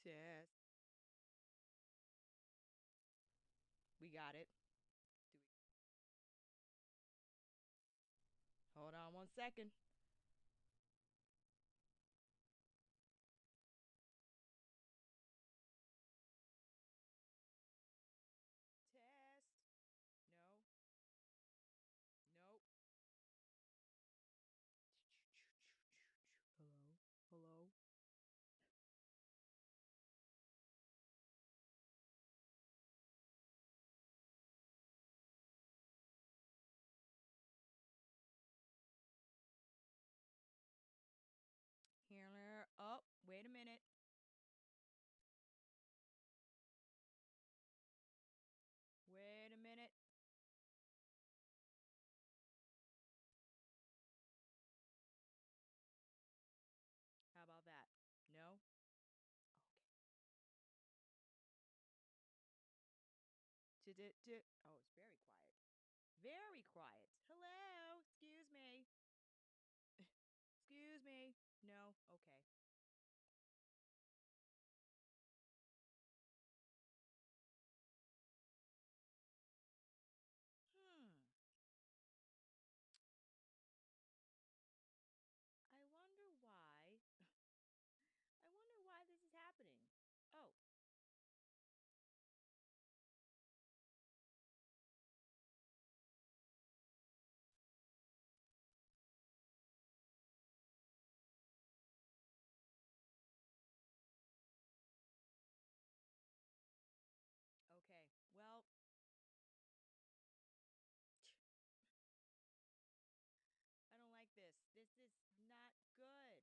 Test. We got it. Hold on 1 second. Test. No. Nope. Hello? Hello? Here. Oh, wait a minute. Wait a minute. How about that? No? Okay. Oh, it's very quiet. Very quiet. Hello? Excuse me. Excuse me. No? Okay. Hmm. I wonder why. I wonder why this is happening. Oh. Okay. Well, I don't like this. This is not good.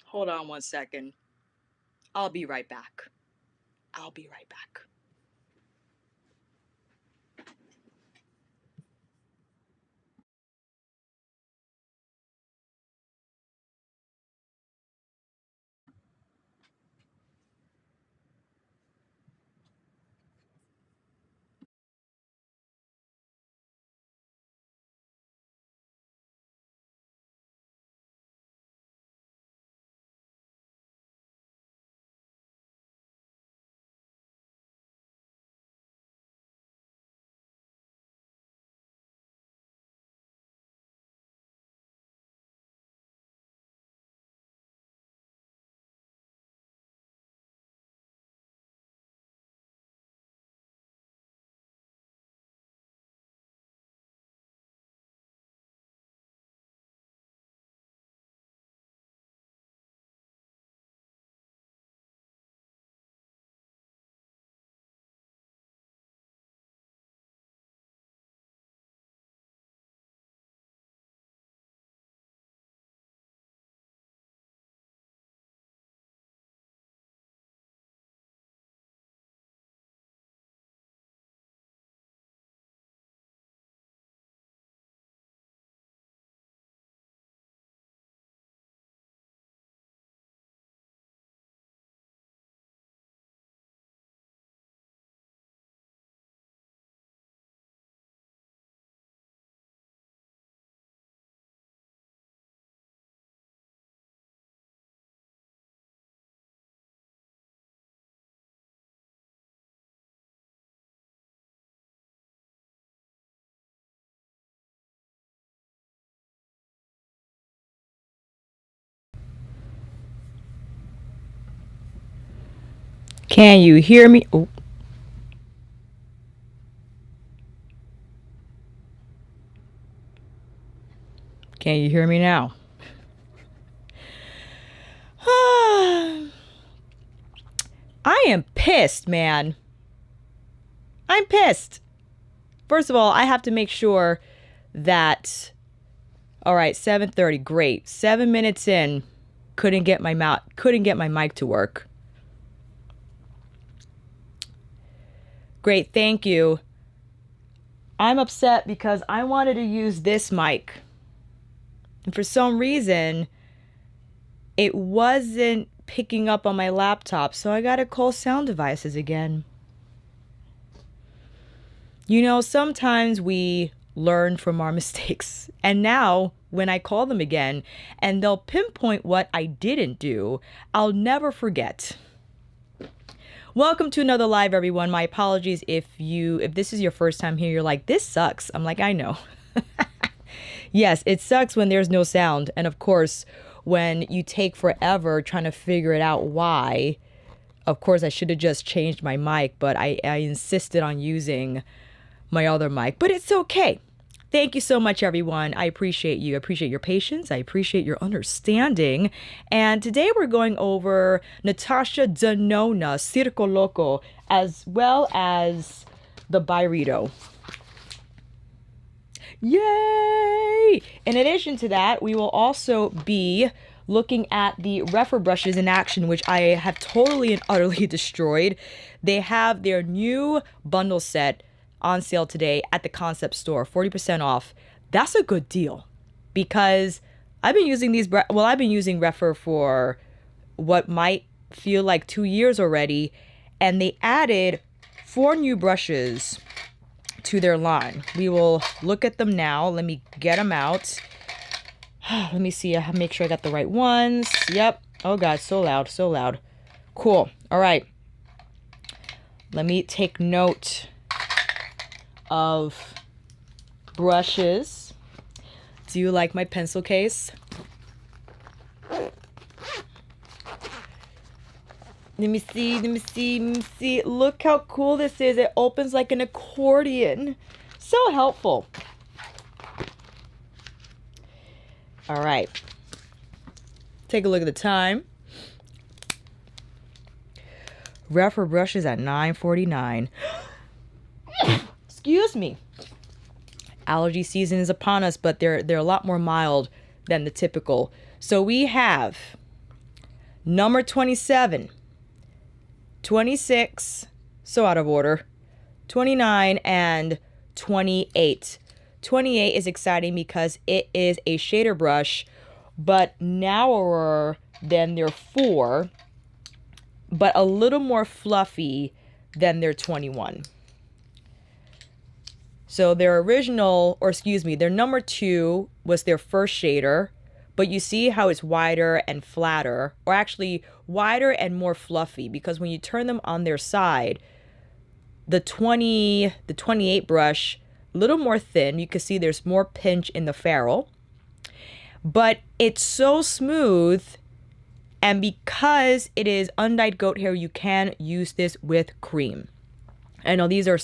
Hold on 1 second. I'll be right back. I'll be right back. Can you hear me? Oh. Can you hear me now? I am pissed, man. I'm pissed. First of all, I have to make sure that All right, 7:30. Great. 7 minutes in. Couldn't get my mic to work. Great, thank you. I'm upset because I wanted to use this mic. And for some reason, it wasn't picking up on my laptop, so I gotta call Sound Devices again. You know, sometimes we learn from our mistakes. And now, when I call them again, and they'll pinpoint what I didn't do, I'll never forget. Welcome to another live, everyone. My apologies if this is your first time here, you're like, this sucks. I'm like, I know. Yes, it sucks when there's no sound. And of course, when you take forever trying to figure it out why, of course, I should have just changed my mic, but I insisted on using my other mic. But it's okay. Thank you so much, everyone. I appreciate you. I appreciate your patience. I appreciate your understanding. And today we're going over Natasha, Denona, Circo Loco, as well as the Byredo. Yay! In addition to that, we will also be looking at the REPHR brushes in action, which I have totally and utterly destroyed. They have their new bundle set on sale today at the concept store, 40% off. That's a good deal because I've been using I've been using REPHR for what might feel like 2 years already, and they added 4 new brushes to their line. We will look at them now. Let me get them out. Let me see. I make sure I got the right ones. Yep. Oh God, so loud, so loud. Cool. All right. Let me take note of brushes. Do you like my pencil case? Let me see. Look how cool this is. It opens like an accordion. So helpful. All right. Take a look at the time. REPHR brushes at 9:49. Excuse me. Allergy season is upon us, but they're a lot more mild than the typical. So we have number 27, 26, so out of order, 29, and 28. 28 is exciting because it is a shader brush, but narrower than their 4, but a little more fluffy than their 21. So their their number 2 was their first shader, but you see how it's wider and flatter, or actually wider and more fluffy, because when you turn them on their side, the 28 brush, a little more thin. You can see there's more pinch in the ferrule, but it's so smooth. And because it is undyed goat hair, you can use this with cream. I know these are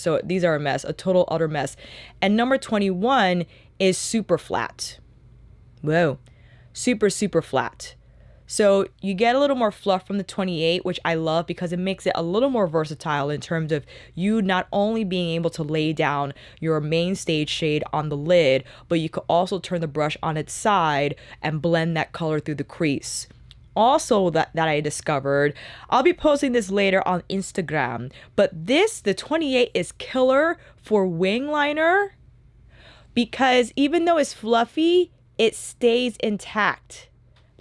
a mess, a total utter mess. And number 21 is super flat. Whoa, super flat. So you get a little more fluff from the 28, which I love because it makes it a little more versatile in terms of you not only being able to lay down your main stage shade on the lid, but you could also turn the brush on its side and blend that color through the crease. Also that I discovered, I'll be posting this later on Instagram, but the 28 is killer for wing liner because even though it's fluffy, it stays intact.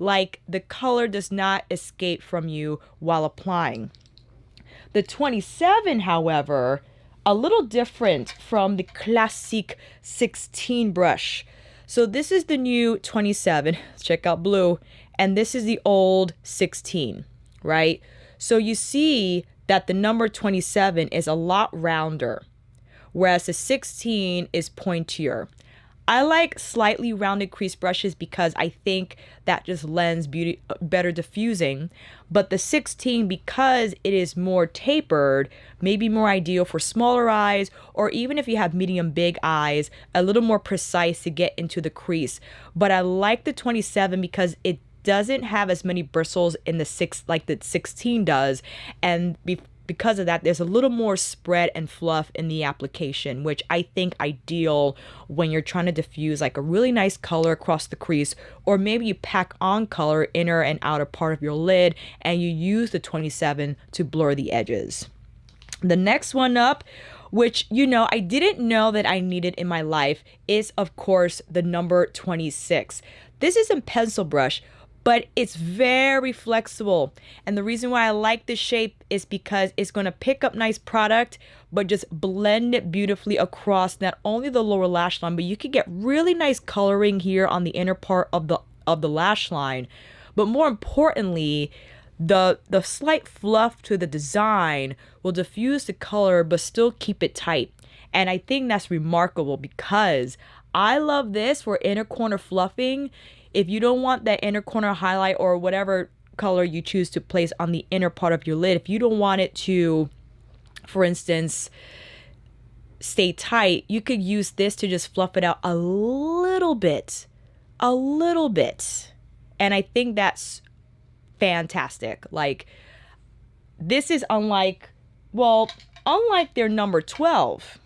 Like the color does not escape from you while applying. The 27, however, a little different from the classic 16 brush. So this is the new 27. Let's check out blue. And this is the old 16, right? So you see that the number 27 is a lot rounder, whereas the 16 is pointier. I like slightly rounded crease brushes because I think that just lends better diffusing. But the 16, because it is more tapered, may be more ideal for smaller eyes, or even if you have medium big eyes, a little more precise to get into the crease. But I like the 27 because it doesn't have as many bristles in the 16 does, and because of that, there's a little more spread and fluff in the application, which I think ideal when you're trying to diffuse like a really nice color across the crease, or maybe you pack on color inner and outer part of your lid and you use the 27 to blur the edges. The next one up, which, you know, I didn't know that I needed in my life, is of course the number 26. This is a pencil brush, but it's very flexible. And the reason why I like this shape is because it's going to pick up nice product, but just blend it beautifully across not only the lower lash line, but you can get really nice coloring here on the inner part of the lash line. But more importantly, the slight fluff to the design will diffuse the color but still keep it tight. And I think that's remarkable because I love this for inner corner fluffing. If you don't want that inner corner highlight or whatever color you choose to place on the inner part of your lid, if you don't want it to, for instance, stay tight, you could use this to just fluff it out a little bit. And I think that's fantastic. Like, this is unlike their number 12.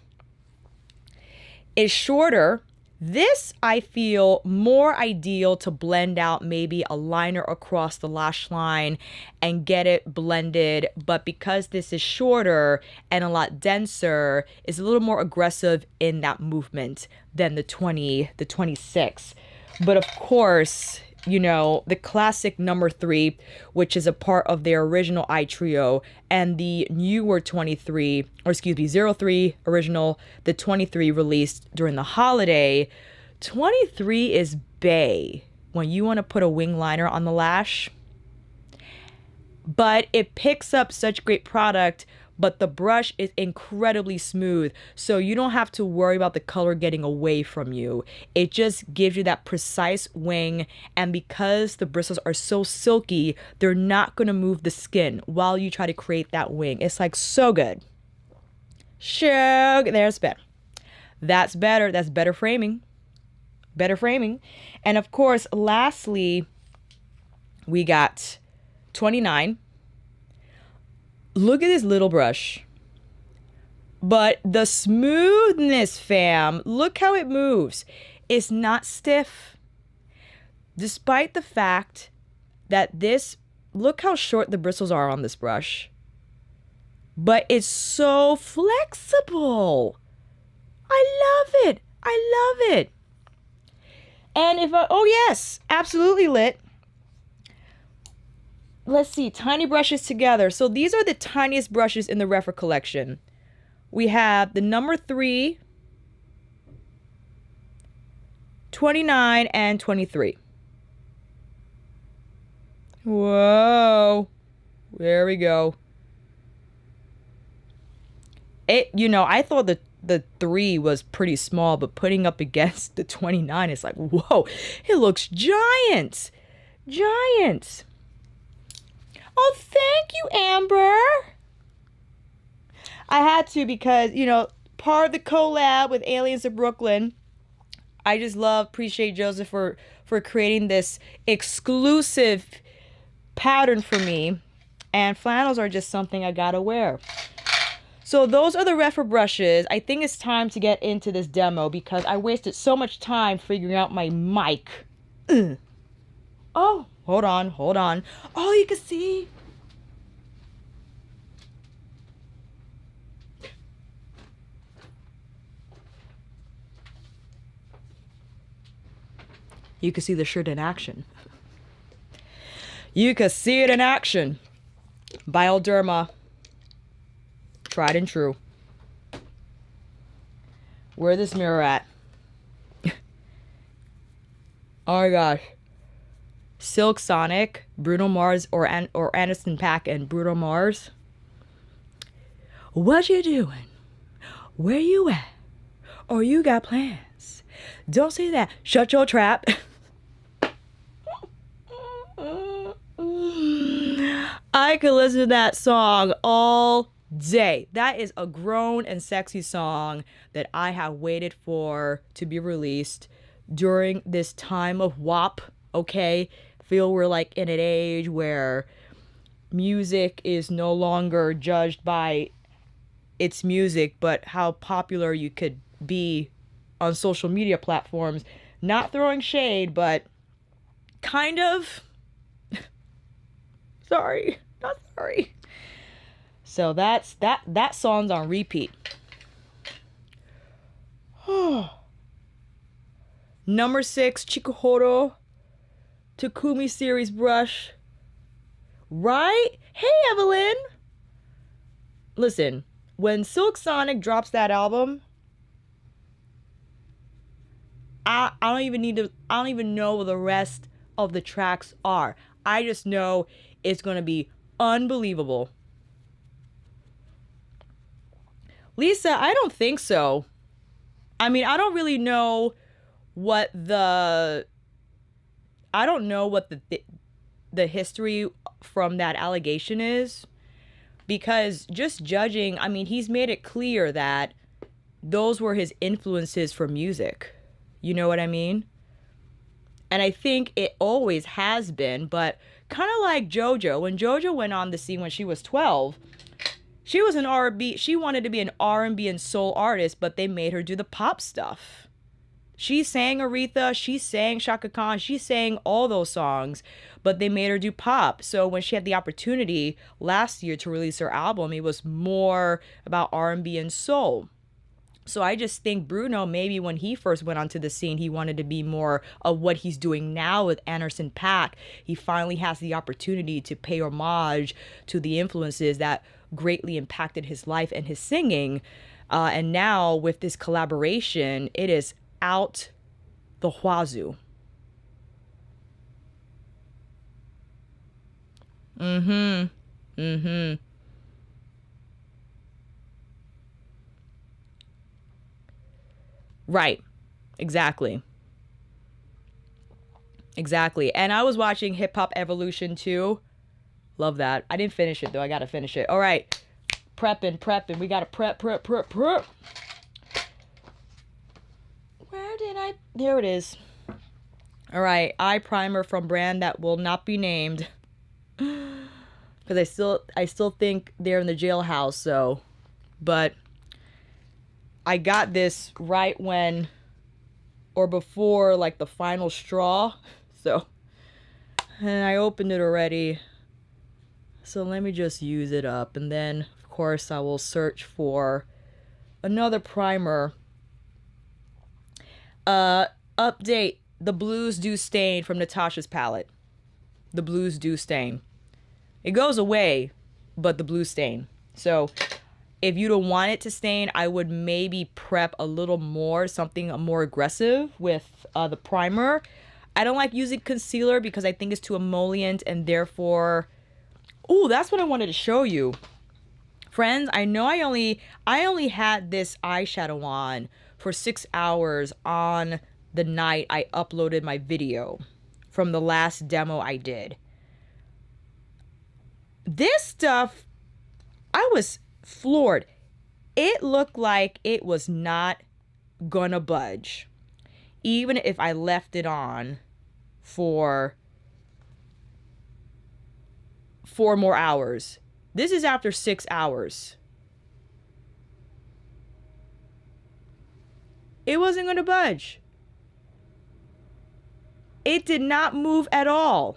It's shorter. This I feel more ideal to blend out maybe a liner across the lash line and get it blended, but because this is shorter and a lot denser, it's a little more aggressive in that movement than the 26. But of course, you know, the classic number 3, which is a part of their original eye trio, and the newer 03 original, the 23 released during the holiday. 23 is bae when you want to put a wing liner on the lash, but it picks up such great product, but the brush is incredibly smooth, so you don't have to worry about the color getting away from you. It just gives you that precise wing, and because the bristles are so silky, they're not going to move the skin while you try to create that wing. It's like so good. There's better. That's better. That's better framing. Better framing. And of course, lastly, we got 29. Look at this little brush. But the smoothness, fam. Look how it moves. It's not stiff. Despite the fact that look how short the bristles are on this brush. But it's so flexible. I love it. I love it. And oh yes, absolutely lit. Let's see, tiny brushes together. So these are the tiniest brushes in the REPHR collection. We have the number 3, 29, and 23. Whoa. There we go. I thought the 3 was pretty small, but putting up against the 29, it's like, whoa, it looks giant. Giant. Oh, thank you, Amber. I had to because, part of the collab with Aliens of Brooklyn. I just appreciate Joseph for creating this exclusive pattern for me. And flannels are just something I gotta wear. So those are the REPHR brushes. I think it's time to get into this demo because I wasted so much time figuring out my mic. Oh, hold on. Oh, you can see. You can see the shirt in action. You can see it in action. Bioderma. Tried and true. Where's this mirror at? Oh my gosh. Silk Sonic, Bruno Mars, or Anderson .Paak and Bruno Mars. What you doing? Where you at? Or you got plans? Don't say that. Shut your trap. I could listen to that song all day. That is a grown and sexy song that I have waited for to be released during this time of WAP. Okay, feel we're like in an age where music is no longer judged by its music, but how popular you could be on social media platforms. Not throwing shade, but kind of. Sorry, not sorry. So that song's on repeat. Number 6, Chikuhoro Takumi series brush. Right? Hey, Evelyn. Listen, when Silk Sonic drops that album, I don't even know what the rest of the tracks are. I just know it's going to be unbelievable. Lisa, I don't think so. I mean, I don't really know what the history from that allegation is, because just judging, I mean, he's made it clear that those were his influences for music. You know what I mean? And I think it always has been, but kind of like JoJo. When JoJo went on the scene when she was 12, she was an R&B. She wanted to be an R&B and soul artist, but they made her do the pop stuff. She sang Aretha, she sang Shaka Khan, she sang all those songs, but they made her do pop. So when she had the opportunity last year to release her album, it was more about R&B and soul. So I just think Bruno, maybe when he first went onto the scene, he wanted to be more of what he's doing now with Anderson .Paak. He finally has the opportunity to pay homage to the influences that greatly impacted his life and his singing. And now with this collaboration, it is out the wazoo. Right. Exactly. And I was watching Hip Hop Evolution too. Love that. I didn't finish it though. I gotta finish it. All right. Prepping. We gotta prep. Where did I? There it is. All right. Eye primer from brand that will not be named. Because I still think they're in the jailhouse. So, but I got this right when, or before, like the final straw. So, and I opened it already. So let me just use it up. And then, of course, I will search for another primer. Update. The Blues Do Stain from Natasha's palette. The Blues Do Stain. It goes away, but the blue stain. So if you don't want it to stain, I would maybe prep a little more, something more aggressive with the primer. I don't like using concealer because I think it's too emollient, and therefore... Ooh, that's what I wanted to show you. Friends, I know I only had this eyeshadow on for 6 hours on the night I uploaded my video from the last demo I did. This stuff, I was floored. It looked like it was not gonna budge, even if I left it on for 4 more hours. This is after 6 hours. It wasn't gonna budge. It did not move at all.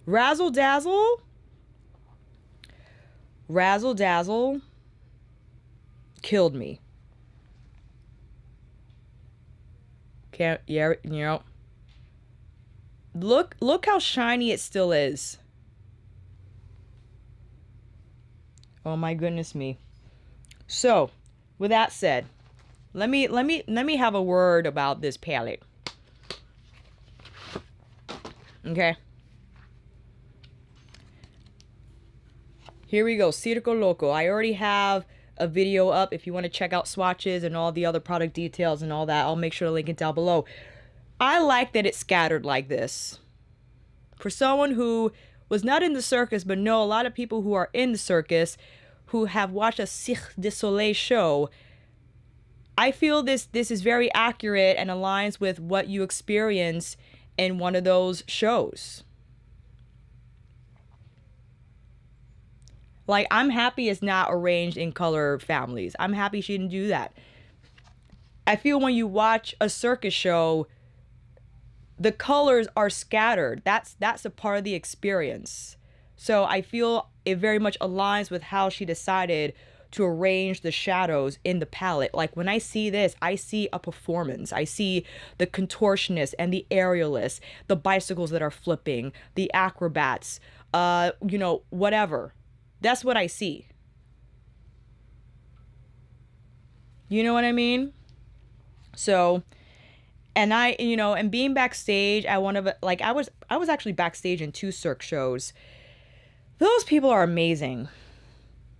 Razzle Dazzle killed me. Can't, yeah, you know. Look how shiny it still is. Oh my goodness me. So, with that said, let me have a word about this palette. Okay. Here we go, Circo Loco. I already have a video up. If you want to check out swatches and all the other product details and all that, I'll make sure to link it down below. I like that it's scattered like this. For someone who was not in the circus, but know a lot of people who are in the circus, who have watched a Cirque du Soleil show, I feel this is very accurate and aligns with what you experience in one of those shows. Like, I'm happy it's not arranged in color families. I'm happy she didn't do that. I feel when you watch a circus show, the colors are scattered. That's a part of the experience. So I feel it very much aligns with how she decided to arrange the shadows in the palette. Like, when I see this, I see a performance. I see the contortionists and the aerialists, the bicycles that are flipping, the acrobats, you know, whatever. That's what I see. You know what I mean? So, and I, you know, and being backstage, I was actually backstage in 2 Cirque shows. Those people are amazing.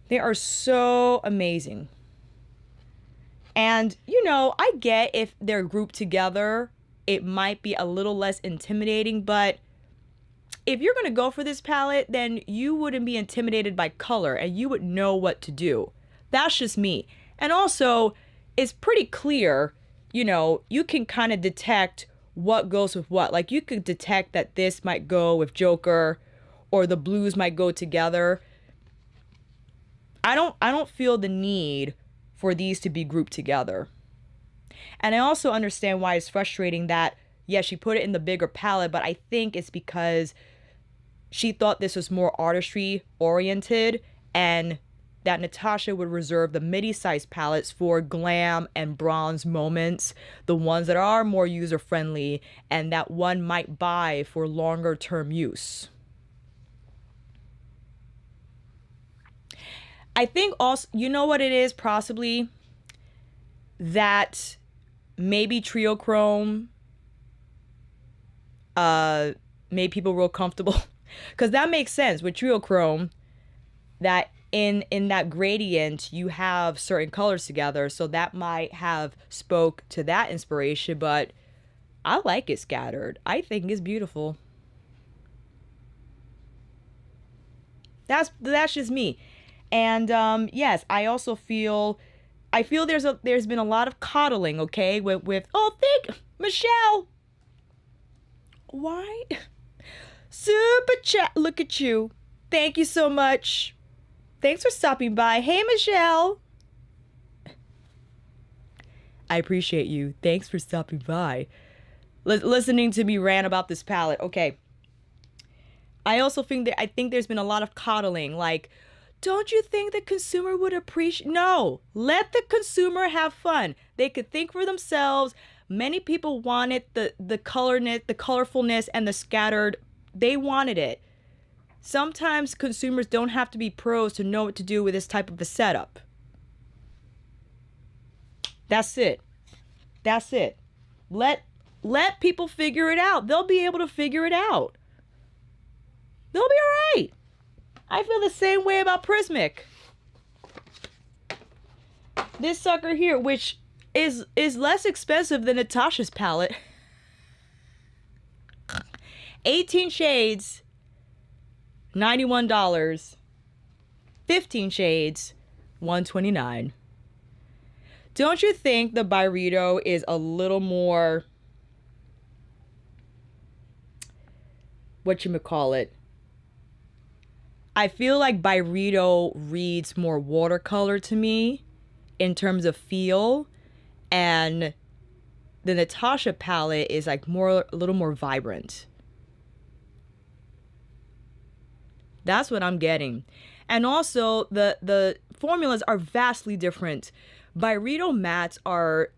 They are so amazing. And, you know, I get if they're grouped together, it might be a little less intimidating, but if you're going to go for this palette, then you wouldn't be intimidated by color and you would know what to do. That's just me. And also, it's pretty clear, you know, you can kind of detect what goes with what. Like, you could detect that this might go with Joker or the blues might go together. I don't feel the need for these to be grouped together. And I also understand why it's frustrating that, yes, she put it in the bigger palette, but I think it's because she thought this was more artistry oriented and that Natasha would reserve the midi-sized palettes for glam and bronze moments, the ones that are more user-friendly and that one might buy for longer term use. I think also, you know what it is, possibly that maybe Trio Chrome made people real comfortable. Because that makes sense with Trio Chrome, that in that gradient you have certain colors together, so that might have spoke to that inspiration. But I like it scattered. I think it's beautiful. That's just me. And yes, I also feel there's been a lot of coddling, okay, with oh, thank Michelle. Why? Super chat. Look at you. Thank you so much. Thanks for stopping by. Hey, Michelle. I appreciate you. Thanks for stopping by. Listening to me rant about this palette. Okay. I also think I think there's been a lot of coddling. Like, don't you think the consumer would appreciate? No. Let the consumer have fun. They could think for themselves. Many people wanted the colorfulness, and the scattered. They wanted it. Sometimes consumers don't have to be pros to know what to do with this type of a setup. That's it. That's it. Let people figure it out. They'll be able to figure it out. They'll be all right. I feel the same way about Prismic. This sucker here, which is less expensive than Natasha's palette. 18 shades, $91. 15 shades, $129. Don't you think the Byredo is a little more, whatchamacallit? I feel like Byredo reads more watercolor to me in terms of feel, and the Natasha palette is like a little more vibrant. That's what I'm getting. And also the formulas are vastly different. Byredo mattes are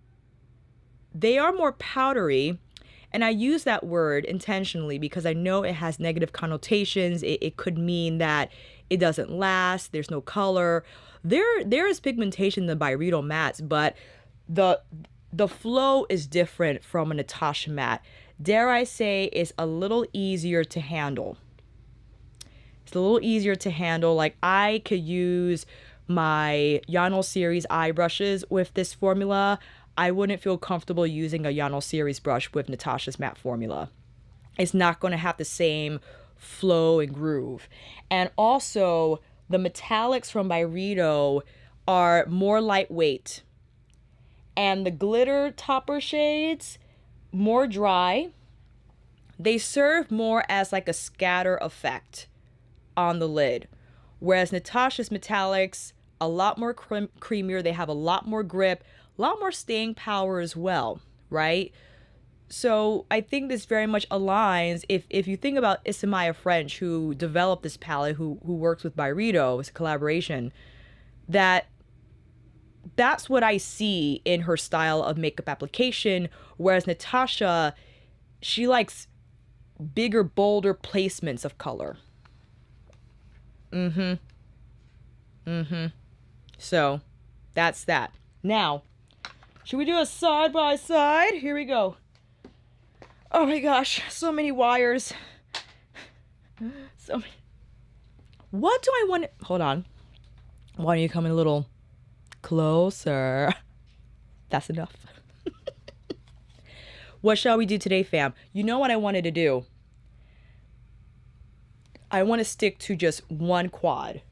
more powdery, and I use that word intentionally because I know it has negative connotations. It could mean that it doesn't last, there's no color. There is pigmentation in the Byredo mattes, but the flow is different from a Natasha matte. Dare I say, it's a little easier to handle. It's a little easier to handle. Like, I could use my Yano series eye brushes with this formula. I wouldn't feel comfortable using a Yano series brush with Natasha's matte formula. It's not going to have the same flow and groove. And also, the metallics from Byredo are more lightweight. And the glitter topper shades, more dry. They serve more as like a scatter effect on the lid. Whereas Natasha's metallics, a lot more creamier. They have a lot more grip, a lot more staying power as well, right? So I think this very much aligns. If you think about Isamaya French, who developed this palette, who works with Byredo, it's a collaboration, that's what I see in her style of makeup application. Whereas Natasha, she likes bigger, bolder placements of color. So that's that. Now, should we do a side by side? Here we go. Oh my gosh, so many wires. So many. What do I want? Hold on. Why don't you come in a little closer? That's enough. What shall we do today, fam? You know what I wanted to do? I want to stick to just one quad.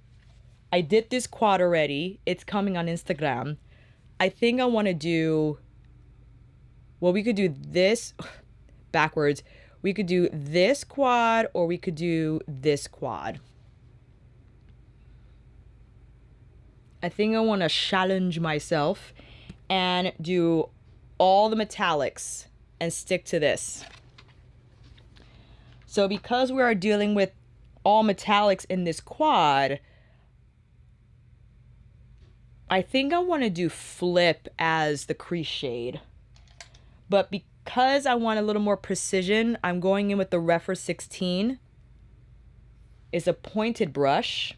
I did this quad already. It's coming on Instagram. I think I want to do... Well, we could do this backwards. We could do this quad, or we could do this quad. I think I want to challenge myself and do all the metallics and stick to this. So because we are dealing with all metallics in this quad, I think I want to do Flip as the crease shade. But because I want a little more precision, I'm going in with the REPHR 16. It's a pointed brush.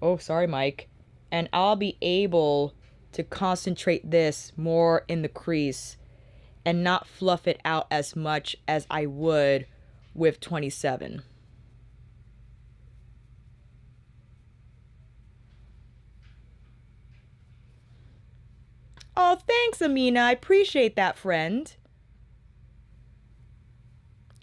Oh, sorry, Mike. And I'll be able to concentrate this more in the crease and not fluff it out as much as I would with 27. Oh, thanks, Amina. I appreciate that, friend.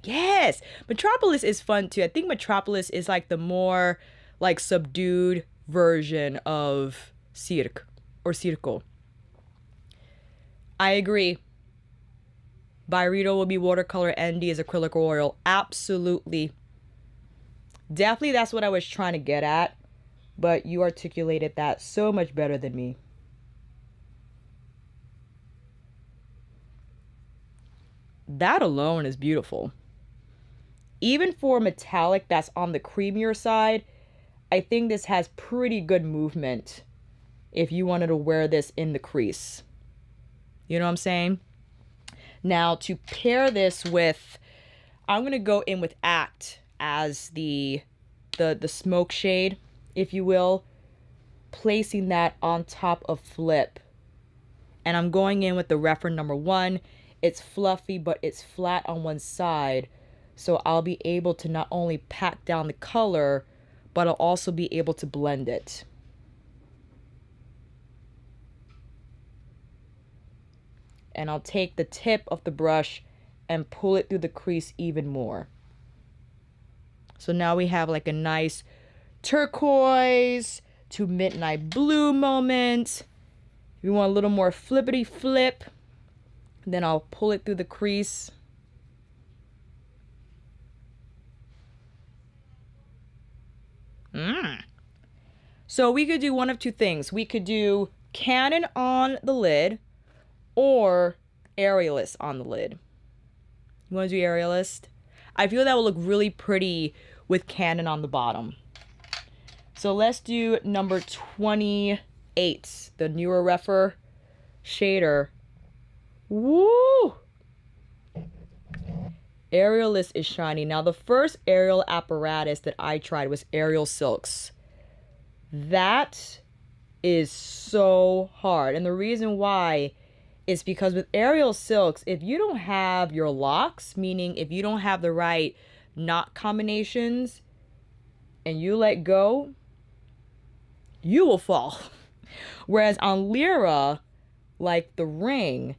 Yes, Metropolis is fun too. I think Metropolis is like the more like subdued version of Cirque or Circo. I agree. Byredo will be watercolor, ND is acrylic oil. Absolutely. Definitely that's what I was trying to get at, but you articulated that so much better than me. That alone is beautiful. Even for metallic that's on the creamier side, I think this has pretty good movement if you wanted to wear this in the crease. You know what I'm saying? Now to pair this with, I'm going to go in with Act as the smoke shade, if you will, placing that on top of Flip. And I'm going in with the REPHR number 1. It's fluffy, but it's flat on one side. So I'll be able to not only pack down the color, but I'll also be able to blend it. And I'll take the tip of the brush and pull it through the crease even more. So now we have like a nice turquoise to midnight blue moment. If you want a little more flippity flip, then I'll pull it through the crease. So we could do one of two things. We could do Canon on the lid or Aerialist on the lid. You want to do Aerialist? I feel that will look really pretty with Canon on the bottom. So let's do number 28, the newer REPHR shader. Woo! Aerialist is shiny. Now the first aerial apparatus that I tried was Aerial Silks. That is so hard. And the reason why is because with Aerial Silks, if you don't have your locks, meaning if you don't have the right knot combinations and you let go, you will fall. Whereas on Lyra, like the ring,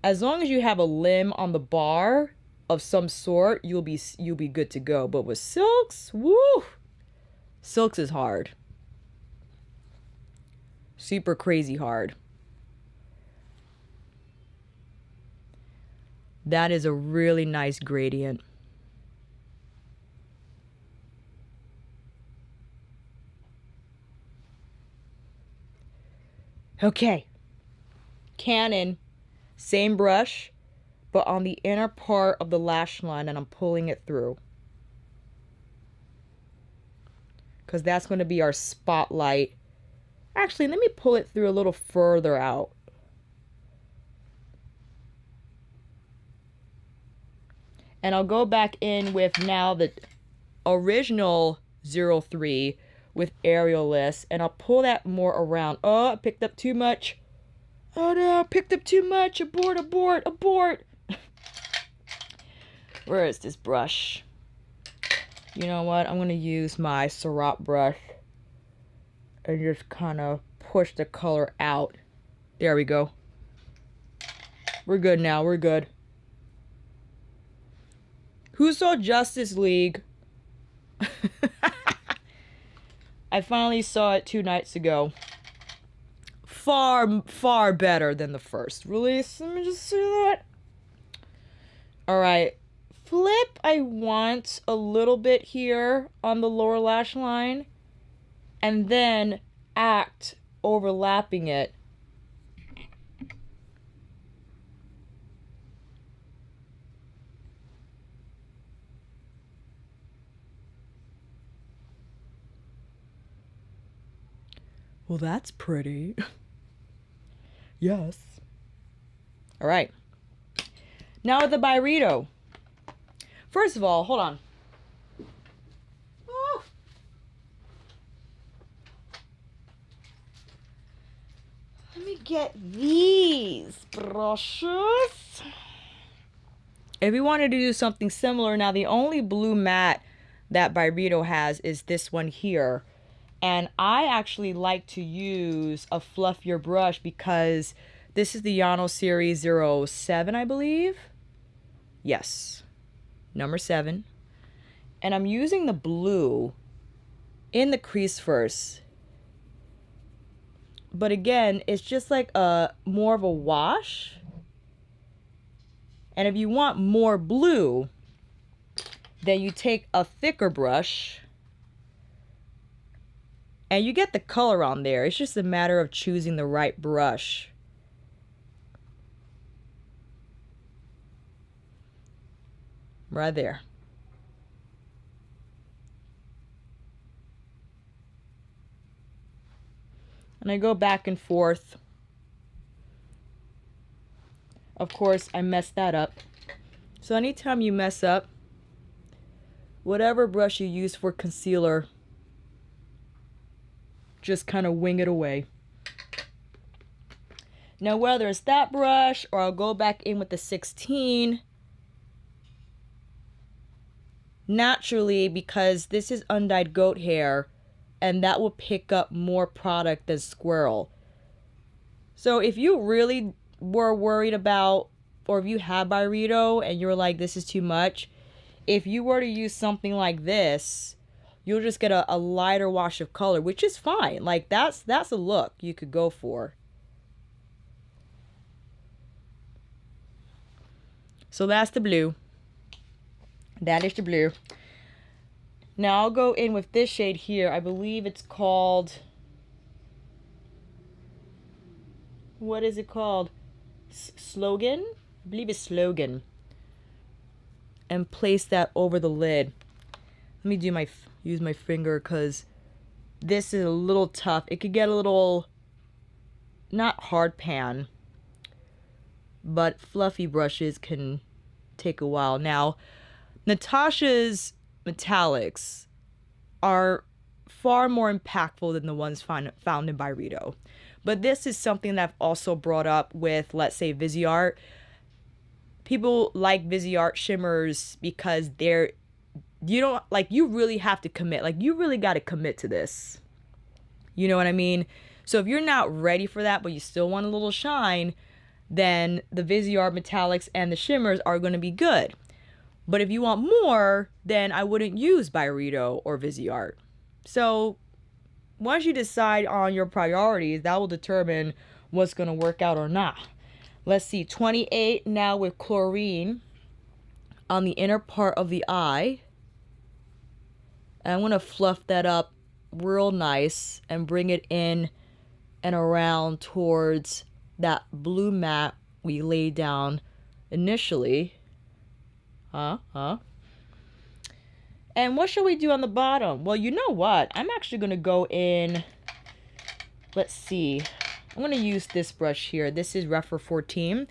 as long as you have a limb on the bar of some sort, you'll be good to go. But with Silks, woo! Silks is hard. Super crazy hard. That is a really nice gradient. Okay. Canon, same brush, but on the inner part of the lash line, and I'm pulling it through. Because that's going to be our spotlight. Actually, let me pull it through a little further out. And I'll go back in with now the original 03 with Aerialist, and I'll pull that more around. Oh, I picked up too much. Oh no, I picked up too much. Abort, abort, abort. Where is this brush? You know what? I'm going to use my Syrup brush and just kind of push the color out. There we go. We're good now. We're good. Who saw Justice League? I finally saw it 2 nights ago. Far, far better than the first release. Let me just say that. Alright. Flip, I want a little bit here on the lower lash line. And then act overlapping it. Well, that's pretty. Yes. All right. Now with the Byredo. First of all, hold on. Oh. Let me get these brushes. If you wanted to do something similar, now the only blue matte that Byredo has is this one here. And I actually like to use a fluffier brush because this is the Yano Series 07, I believe. Yes, number 7. And I'm using the blue in the crease first. But again, it's just like more of a wash. And if you want more blue, then you take a thicker brush. And you get the color on there. It's just a matter of choosing the right brush. Right there. And I go back and forth. Of course, I messed that up. So anytime you mess up, whatever brush you use for concealer, just kind of wing it away. Now, whether it's that brush or I'll go back in with the 16, naturally, because this is undyed goat hair, and that will pick up more product than squirrel. So if you really were worried about, or if you have Byredo and you're like, this is too much, if you were to use something like this, you'll just get a lighter wash of color, which is fine. Like, that's a look you could go for. So that's the blue. That is the blue. Now I'll go in with this shade here. I believe it's called... What is it called? Slogan? I believe it's Slogan. And place that over the lid. Let me do use my finger because this is a little tough. It could get a little, not hard pan, but fluffy brushes can take a while. Now, Natasha's metallics are far more impactful than the ones found in Byredo. But this is something that I've also brought up with, let's say, Viseart. People like Viseart shimmers because you really have to commit. Like, you really got to commit to this. You know what I mean? So if you're not ready for that, but you still want a little shine, then the Viseart metallics and the shimmers are going to be good. But if you want more, then I wouldn't use Byredo or Viseart. So once you decide on your priorities, that will determine what's going to work out or not. Let's see, 28 now with chlorine on the inner part of the eye. And I'm going to fluff that up real nice and bring it in and around towards that blue mat we laid down initially. And what shall we do on the bottom? Well, you know what? I'm actually going to go in, let's see. I'm going to use this brush here. This is REPHR 14.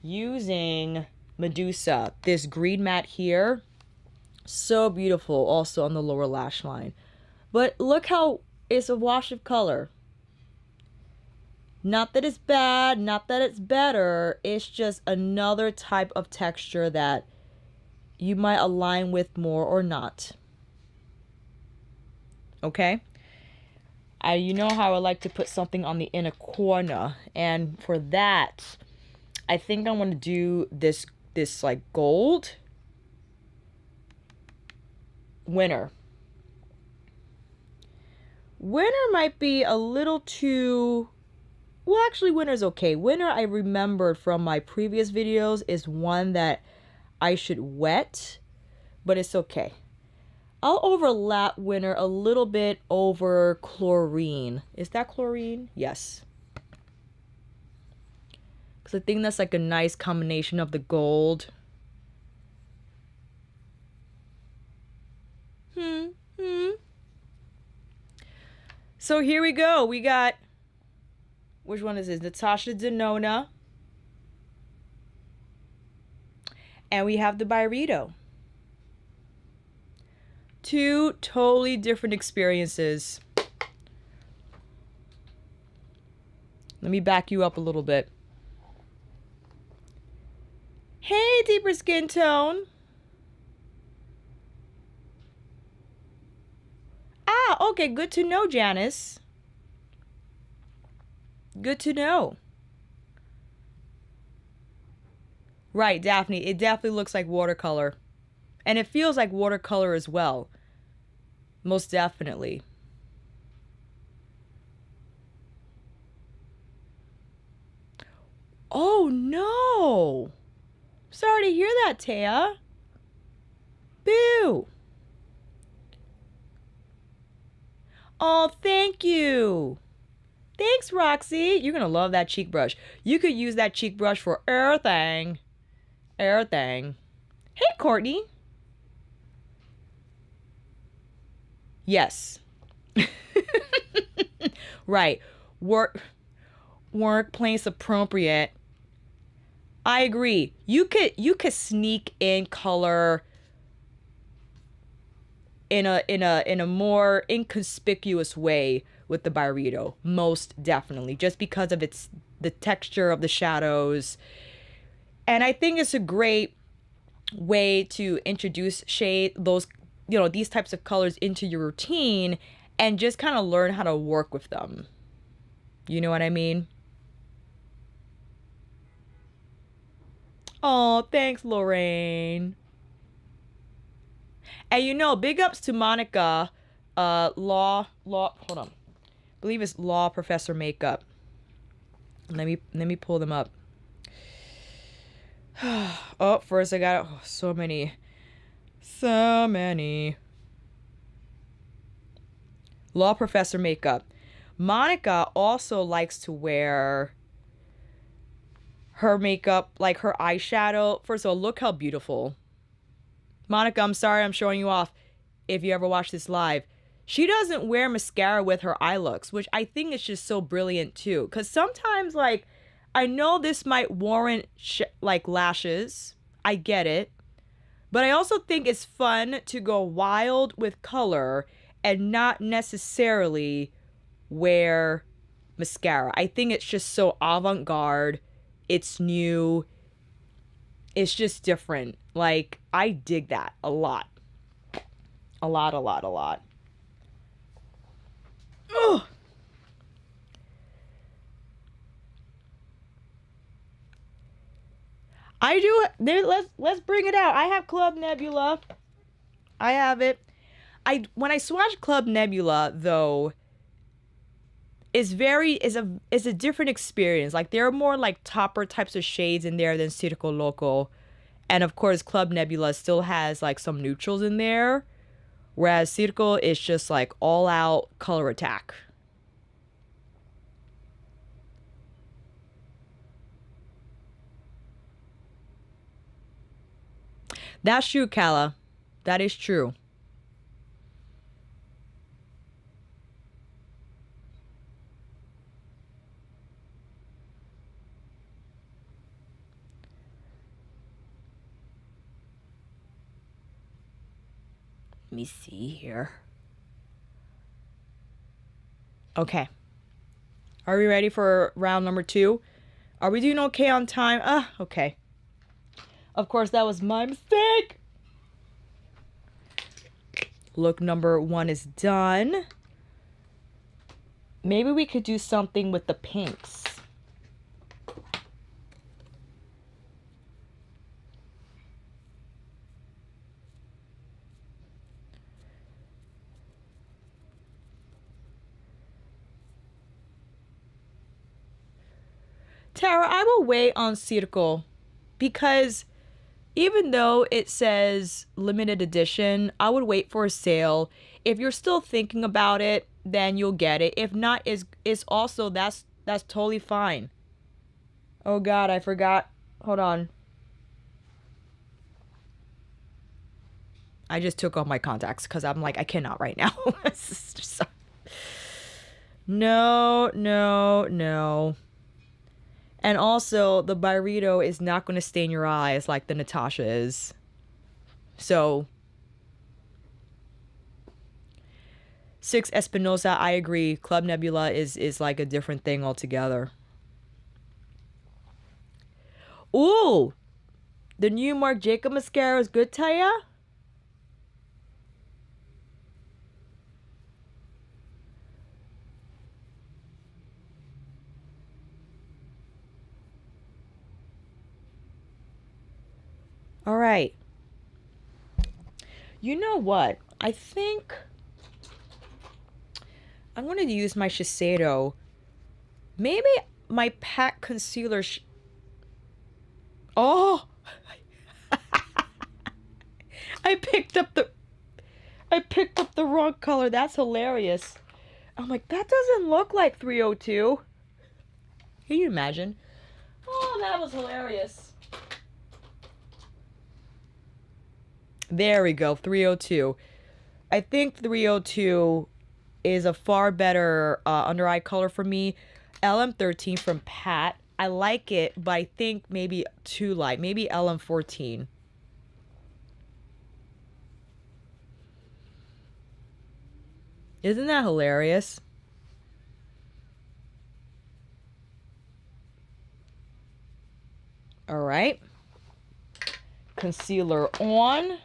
Using Medusa, this green mat here. So beautiful also on the lower lash line. But look how it's a wash of color. Not that it's bad, not that it's better. It's just another type of texture that you might align with more or not. Okay? You know how I like to put something on the inner corner. And for that, I think I want to do this like gold. Winter. Winter might be a little too... Well, actually, winter's okay. Winter, I remembered from my previous videos, is one that I should wet, but it's okay. I'll overlap winter a little bit over chlorine. Is that chlorine? Yes. Because I think that's like a nice combination of the gold. So here we go. We got, which one is this? Natasha Denona. And we have the Byredo. Two totally different experiences. Let me back you up a little bit. Hey, deeper skin tone. Ah, okay, good to know, Janice. Good to know. Right, Daphne, it definitely looks like watercolor. And it feels like watercolor as well. Most definitely. Oh, no. Sorry to hear that, Taya. Boo. Oh, thank you. Thanks, Roxy. You're going to love that cheek brush. You could use that cheek brush for everything. Everything. Hey, Courtney. Yes. Right. Workplace appropriate. I agree. You could sneak in color in a more inconspicuous way with the Byredo, most definitely, just because of the texture of the shadows. And I think it's a great way to introduce these types of colors into your routine and just kind of learn how to work with them. You know what I mean? Oh, thanks, Lorraine. And big ups to Monica, hold on. I believe it's Law Professor Makeup. Let me pull them up. Oh, first I got so many. Law Professor Makeup. Monica also likes to wear her makeup, like her eyeshadow. First of all, look how beautiful. Monica, I'm sorry I'm showing you off if you ever watch this live. She doesn't wear mascara with her eye looks, which I think is just so brilliant too. Because sometimes, like, I know this might warrant lashes. I get it. But I also think it's fun to go wild with color and not necessarily wear mascara. I think it's just so avant-garde. It's new. It's just different. Like, I dig that a lot. A lot. Ugh. I do. Let's bring it out. I have Club Nebula. I have it. When I swatched Club Nebula, though, is a different experience. Like there are more like topper types of shades in there than Circo Loco. And of course Club Nebula still has like some neutrals in there. Whereas Circo is just like all out color attack. That's true, Kala. That is true. Let me see here. Okay. Are we ready for round number 2? Are we doing okay on time? Okay. Of course, that was my mistake. Look number 1 is done. Maybe we could do something with the pinks. Tara, I will wait on Circo because even though it says limited edition, I would wait for a sale. If you're still thinking about it, then you'll get it. If not, it's also that's totally fine. Oh God, I forgot. Hold on. I just took off my contacts because I'm like, I cannot right now. No. And also, the Byredo is not going to stain your eyes like the Natasha is. So, Six Espinosa, I agree. Club Nebula is like a different thing altogether. Ooh! The new Marc Jacob mascara is good, Taya? All right. You know what? I think I'm going to use my Shiseido. Maybe my PAC concealer. Oh! I picked up the wrong color. That's hilarious. I'm like, that doesn't look like 302. Can you imagine? Oh, that was hilarious. There we go, 302. I think 302 is a far better under eye color for me. LM13 from Pat. I like it, but I think maybe too light. Maybe LM14. Isn't that hilarious? All right. Concealer on.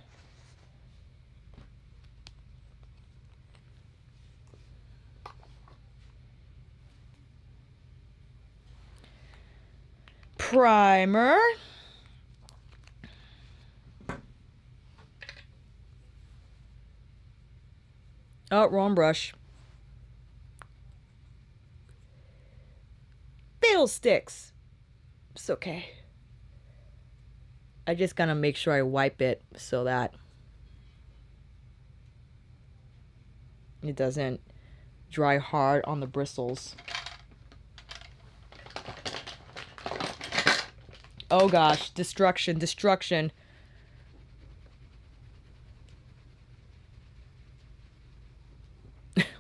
Primer. Oh, wrong brush. Fiddlesticks. It's okay. I just gotta make sure I wipe it so that it doesn't dry hard on the bristles. Oh gosh, destruction.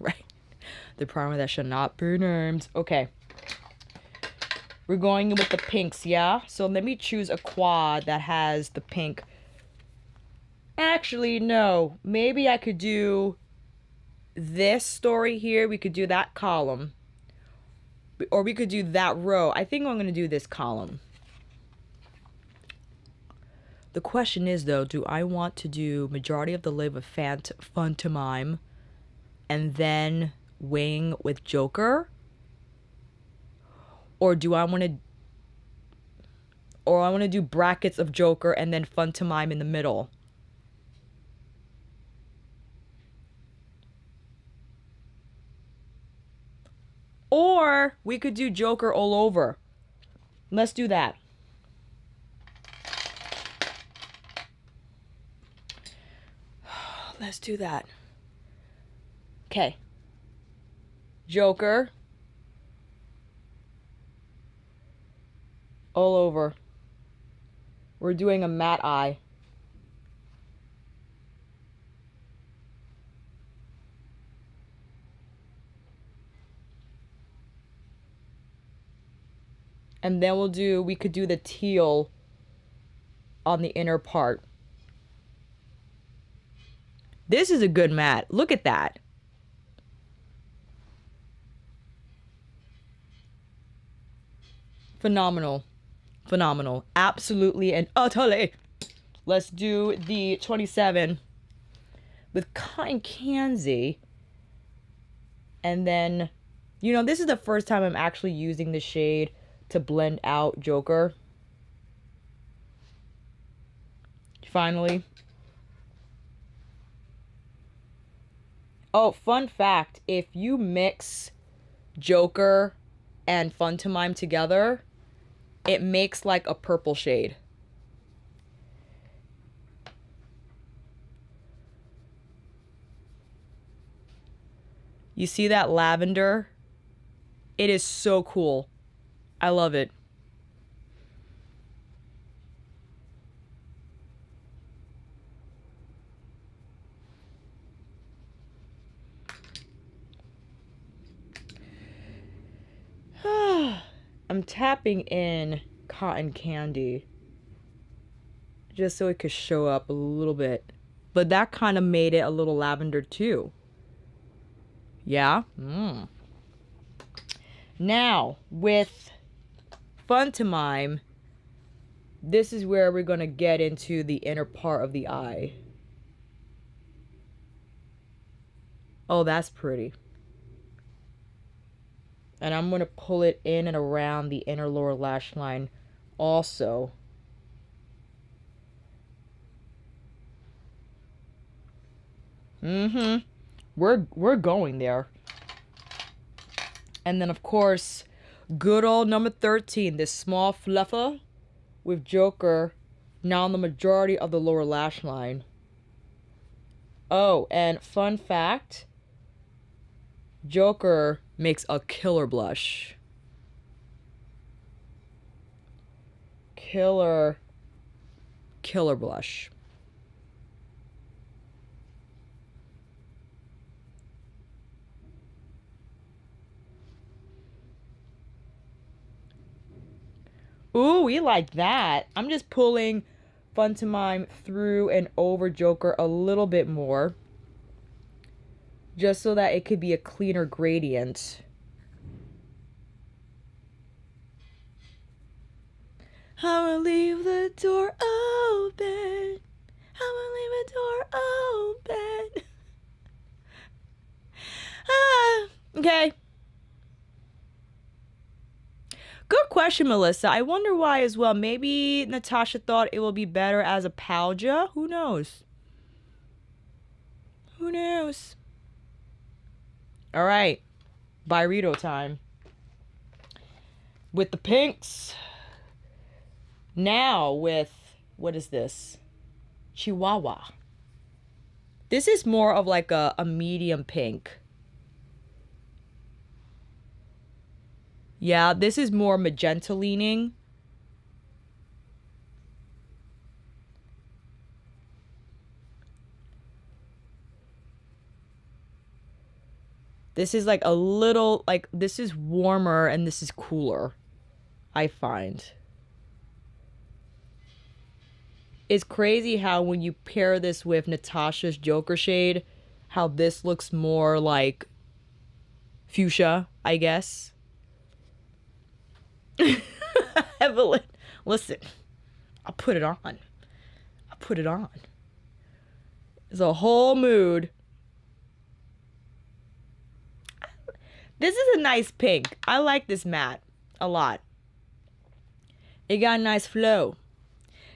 Right. The primer that should not be named. Okay. We're going with the pinks, yeah? So let me choose a quad that has the pink. Actually, no. Maybe I could do this story here. We could do that column. Or we could do that row. I think I'm going to do this column. The question is, though, do I want to do majority of the lid with Fun to Mime and then wing with Joker? Or do I want to do brackets of Joker and then Fun to Mime in the middle? Or we could do Joker all over. Let's do that. Let's do that. Okay. Joker. All over. We're doing a matte eye. And then we could do the teal on the inner part. This is a good matte. Look at that. Phenomenal. Phenomenal. Absolutely and utterly. Let's do the 27 with cotton candy. And then, you know, this is the first time I'm actually using the shade to blend out Joker. Finally. Oh, fun fact. If you mix Joker and Fun to Mime together, it makes like a purple shade. You see that lavender? It is so cool. I love it. I'm tapping in cotton candy just so it could show up a little bit. But that kind of made it a little lavender too. Yeah? Now, with Fun to Mime, this is where we're going to get into the inner part of the eye. Oh, that's pretty. And I'm going to pull it in and around the inner lower lash line also. We're going there. And then, of course, good old number 13, this small fluffer with Joker now on the majority of the lower lash line. Oh, and fun fact, Joker makes a killer blush. Killer blush. Ooh, we like that. I'm just pulling Fun to Mime through and over Joker a little bit more, just so that it could be a cleaner gradient. I will leave the door open. I will leave the door open. Okay. Good question, Melissa. I wonder why as well. Maybe Natasha thought it will be better as a Palja. Who knows? Who knows? All right. Byredo time. With the pinks. Now with, what is this? Chihuahua. This is more of like a medium pink. Yeah, this is more magenta leaning. This is like a little, like, this is warmer and this is cooler, I find. It's crazy how when you pair this with Natasha's Joker shade, how this looks more like fuchsia, I guess. Evelyn, listen, I'll put it on. I'll put it on. It's a whole mood. This is a nice pink. I like this matte a lot. It got a nice flow.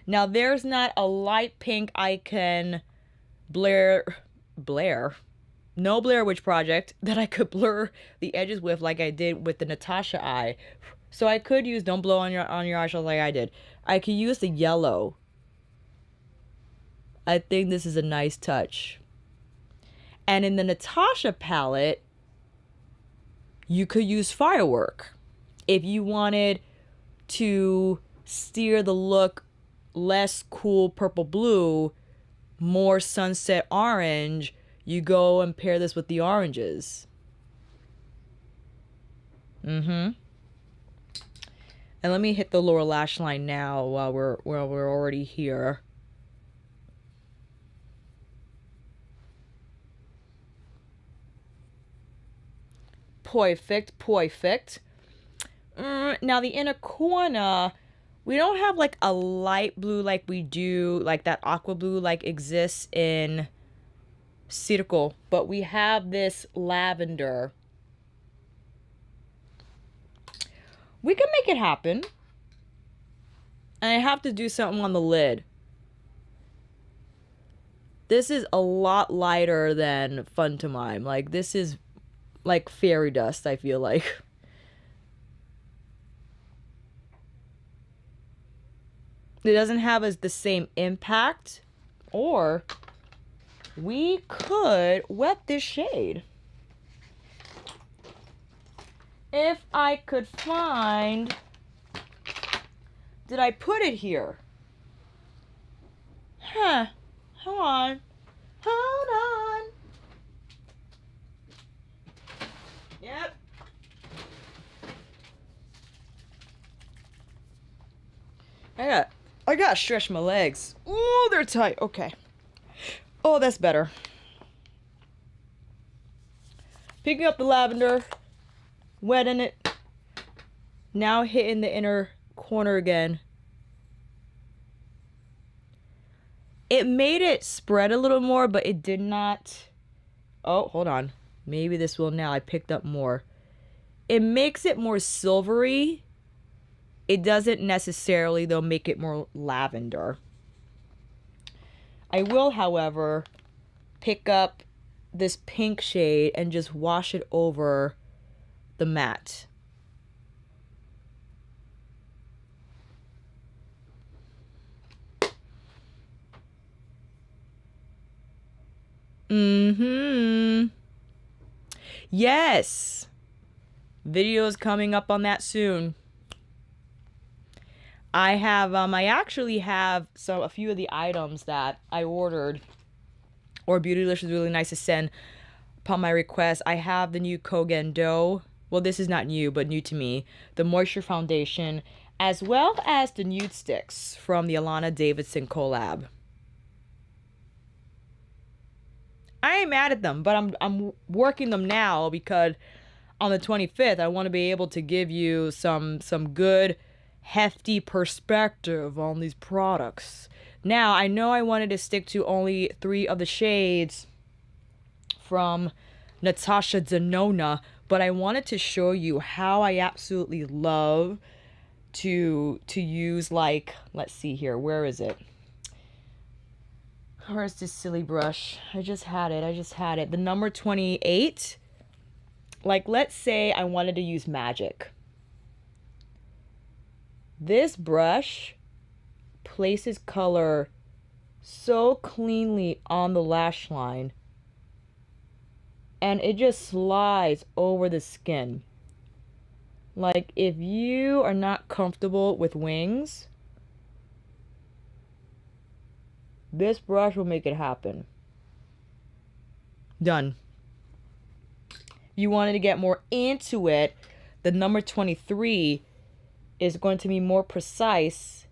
Now, there's not a light pink I can blare. no Blair Witch Project that I could blur the edges with like I did with the Natasha eye. So I could use don't blow on your eyelashes like I did. I could use the yellow. I think this is a nice touch. And in the Natasha palette, you could use Firework. If you wanted to steer the look less cool purple blue, more sunset orange, you go and pair this with the oranges. And let me hit the lower lash line now while we're already here. Perfect, perfect. Now the inner corner, we don't have like a light blue like we do, like that aqua blue like exists in Circo, but we have this lavender. We can make it happen. And I have to do something on the lid. This is a lot lighter than Fun to Mime. Like, this is like fairy dust, I feel like. It doesn't have the same impact. Or we could wet this shade. If I could find... Did I put it here? Huh. Hold on. Hold on. Yep. I gotta stretch my legs. Oh, they're tight. Okay. Oh, that's better. Picking up the lavender, wetting it. Now hitting the inner corner again. It made it spread a little more, but it did not. Oh, hold on. Maybe this will now. I picked up more. It makes it more silvery. It doesn't necessarily, though, make it more lavender. I will, however, pick up this pink shade and just wash it over the matte. Yes. Videos coming up on that soon. I have I actually have a few of the items that I ordered, or Beautylish is really nice to send upon my request. I have the new Kogen Dough. Well, this is not new, but new to me. The Moisture Foundation, as well as the Nudestix from the Allana Davidson collab. I ain't mad at them, but I'm working them now because on the 25th I want to be able to give you some good hefty perspective on these products. Now, I know I wanted to stick to only 3 of the shades from Natasha Denona, but I wanted to show you how I absolutely love to use, like, let's see here, where is it? Where's this silly brush? I just had it. The number 28. Like, let's say I wanted to use magic. This brush places color so cleanly on the lash line, and it just slides over the skin. Like, if you are not comfortable with wings, this brush will make it happen. Done. You wanted to get more into it, the number 23 is going to be more precise.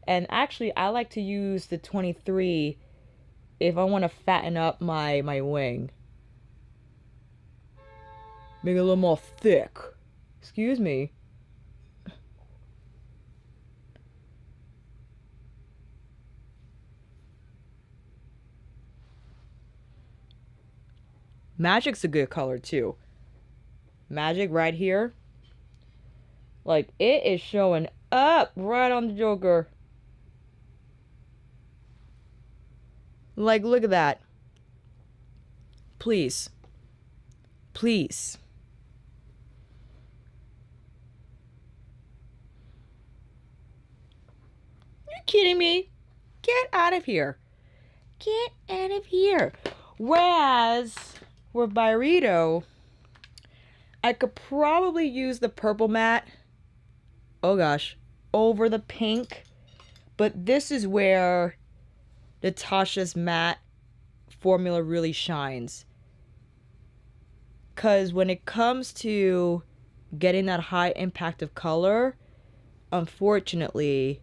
And actually, I like to use the 23 if I want to fatten up my wing. Make it a little more thick. Excuse me. Magic's a good color too. Magic right here. Like, it is showing up right on the Joker. Like, look at that. Please. Please. You're kidding me? Get out of here. Get out of here. Whereas with Byredo, I could probably use the purple matte, oh gosh, over the pink. But this is where Natasha's matte formula really shines. Because when it comes to getting that high impact of color, unfortunately,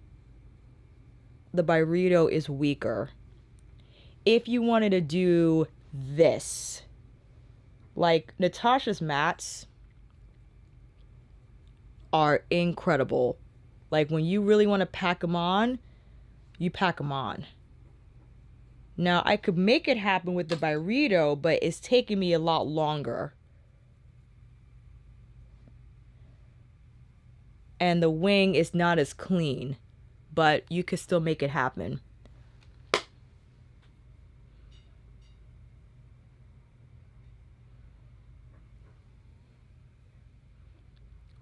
the Byredo is weaker. If you wanted to do this, like Natasha's mattes are incredible. Like when you really want to pack them on, you pack them on. Now I could make it happen with the Byredo, but it's taking me a lot longer. And the wing is not as clean, but you could still make it happen.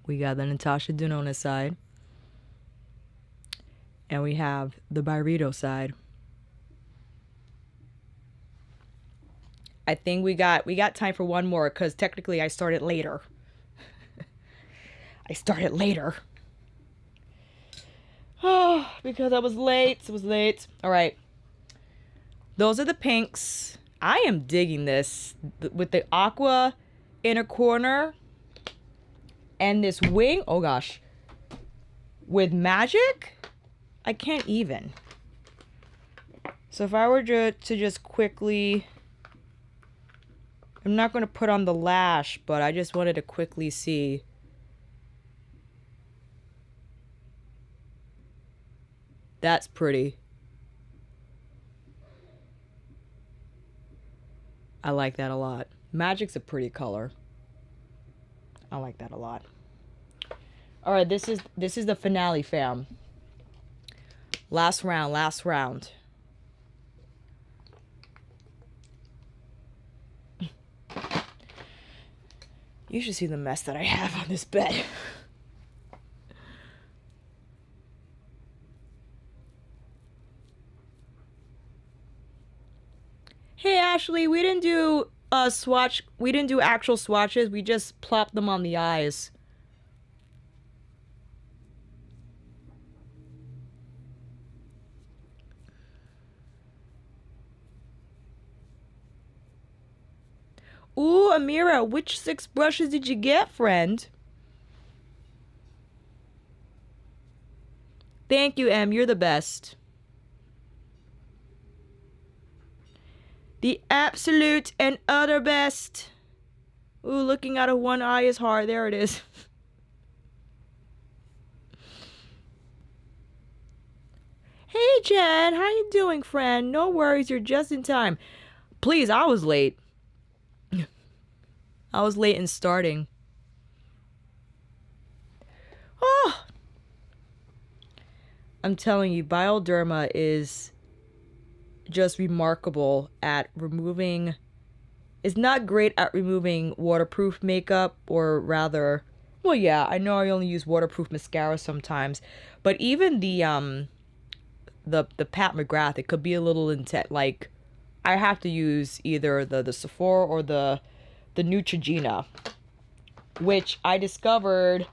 We got the Natasha Denona side. And we have the Byredo side. I think we got time for one more because technically I started later. I started later. Oh, because I was late. It was late. All right. Those are the pinks. I am digging this with the Aqua inner corner and this wing. Oh gosh. With magic, I can't even. So if I were to just quickly, I'm not going to put on the lash, but I just wanted to quickly see. That's pretty. I like that a lot. Magic's a pretty color. I like that a lot. All right, this is the finale, fam. Last round, last round. You should see the mess that I have on this bed. Hey Ashley, we didn't do a swatch. We didn't do actual swatches. We just plopped them on the eyes. Ooh, Amira, which 6 brushes did you get, friend? Thank you, Em. You're the best. The absolute and utter best. Ooh, looking out of one eye is hard. There it is. Hey, Jen. How you doing, friend? No worries. You're just in time. Please, I was late. I was late in starting. Oh. I'm telling you, Bioderma is just remarkable at removing. It's not great at removing waterproof makeup, or rather, well, yeah, I know I only use waterproof mascara sometimes, but even the Pat McGrath, it could be a little intense. Like, I have to use either the Sephora or the Neutrogena, which I discovered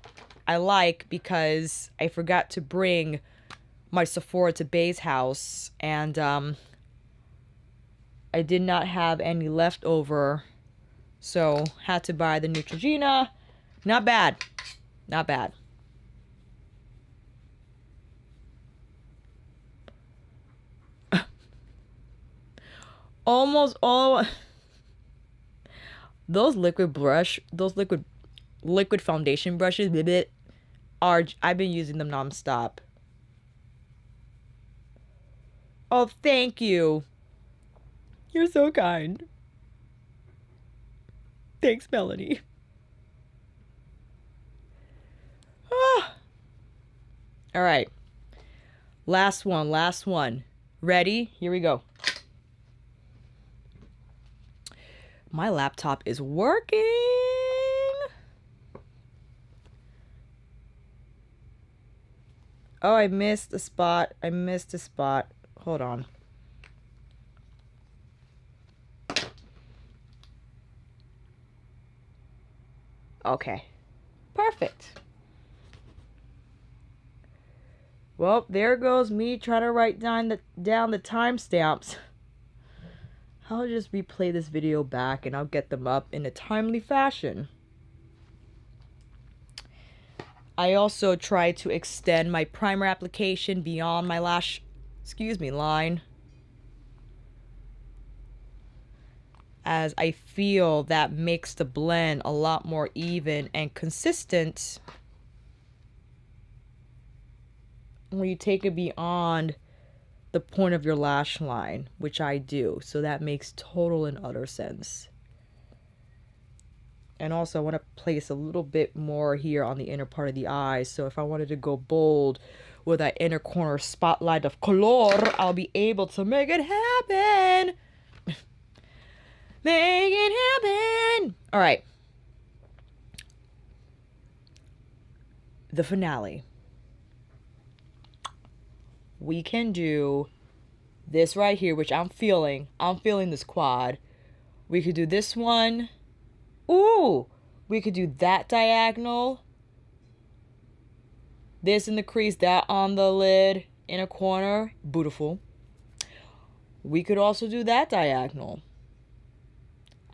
I like because I forgot to bring my Sephora to Bay's house, and I did not have any left over, so had to buy the Neutrogena. Not bad. Not bad. Almost all those liquid foundation brushes I've been using them nonstop. Oh, thank you. You're so kind. Thanks, Melanie. Ah. All right. Last one. Ready? Here we go. My laptop is working. Oh, I missed a spot. I missed a spot. Hold on. Okay. Perfect. Well, there goes me trying to write down the timestamps. I'll just replay this video back and I'll get them up in a timely fashion. I also try to extend my primer application beyond my lash, line, as I feel that makes the blend a lot more even and consistent when you take it beyond the point of your lash line, which I do. So that makes total and utter sense. And also I want to place a little bit more here on the inner part of the eye. So if I wanted to go bold with that inner corner spotlight of color, I'll be able to make it happen. Make it happen. All right. The finale. We can do this right here, which I'm feeling. I'm feeling this quad. We could do this one. Ooh, we could do that diagonal. This in the crease, that on the lid, in a corner. Beautiful. We could also do that diagonal.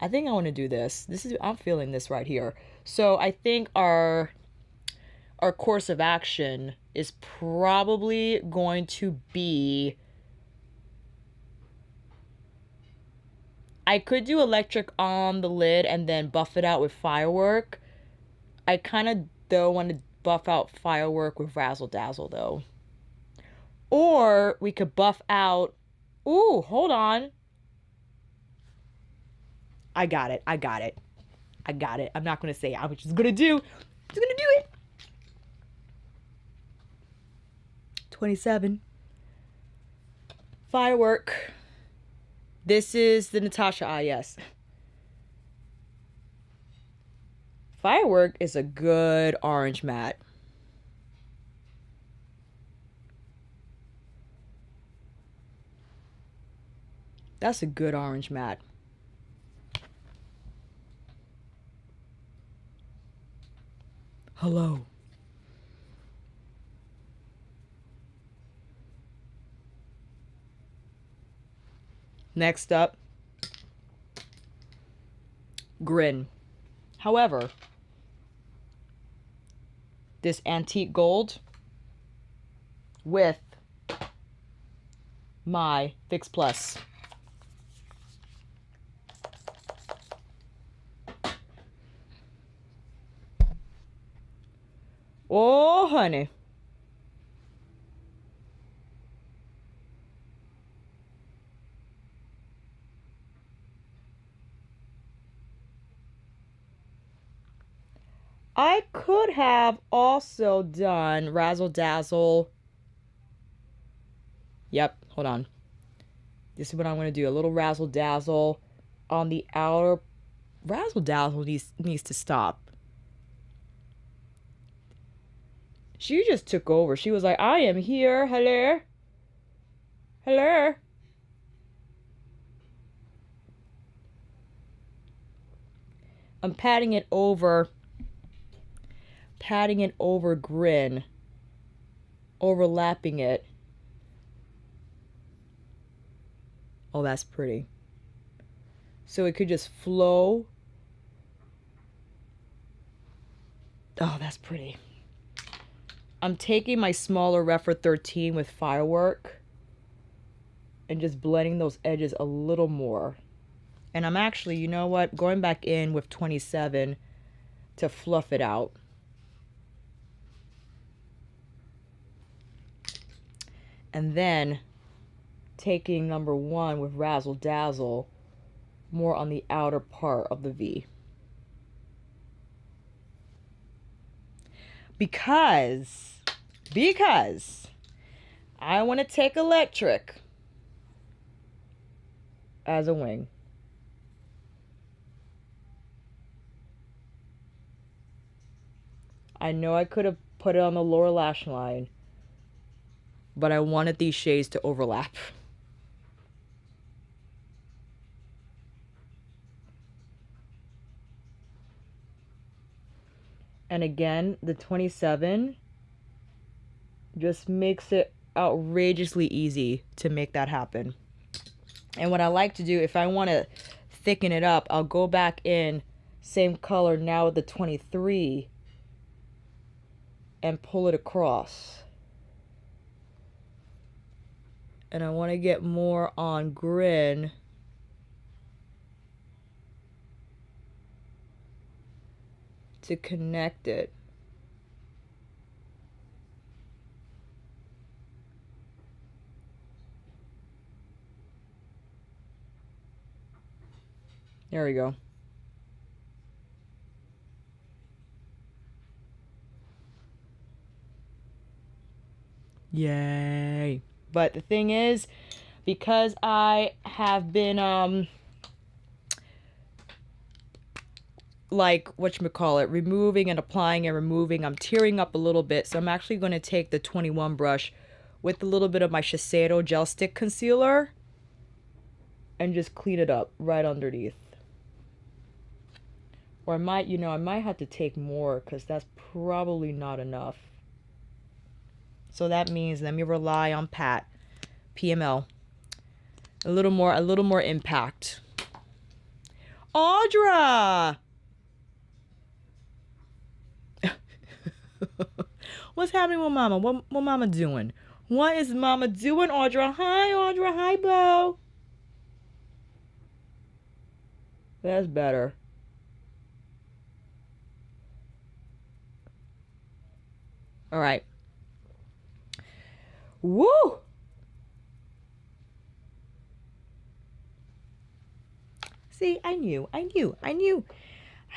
I think I want to do this. I'm feeling this right here. So I think our course of action is probably going to be, I could do electric on the lid and then buff it out with firework. I kind of, though, want to buff out firework with Razzle Dazzle, though. Or we could buff out, ooh, hold on. I got it. I'm not going to say it. I'm just going to do it. 27. Firework. This is the Natasha eye, yes. Firework is a good orange matte. That's a good orange matte. Hello. Next up, Grin. However, this antique gold with my Fixx Plus. Oh, honey. I could have also done Razzle Dazzle. Yep, hold on. This is what I'm going to do. A little Razzle Dazzle on the outer. Razzle Dazzle needs to stop. She just took over. She was like, I am here. Hello. Hello. I'm patting it over Grin, overlapping it. Oh, that's pretty. So it could just flow. Oh, that's pretty. I'm taking my smaller REPHR 13 with Firework and just blending those edges a little more. And I'm actually, you know what, going back in with 27 to fluff it out. And then taking number 1 with Razzle Dazzle more on the outer part of the V. Because I want to take electric as a wing. I know I could have put it on the lower lash line, but I wanted these shades to overlap. And again, the 27 just makes it outrageously easy to make that happen. And what I like to do, if I want to thicken it up, I'll go back in, same color now with the 23, and pull it across. And I want to get more on grin. To connect it. There we go. Yay. But the thing is, because I have been like whatchamacallit, removing and applying and removing, I'm tearing up a little bit, so I'm actually going to take the 21 brush with a little bit of my Shiseido gel stick concealer and just clean it up right underneath. Or I might, you know, I might have to take more because that's probably not enough. So that means let me rely on Pat, PML. A little more impact. Audra! What's happening with Mama? What Mama doing? What is Mama doing, Audra? Hi, Audra. Hi, Bo. That's better. All right. Woo! See, I knew I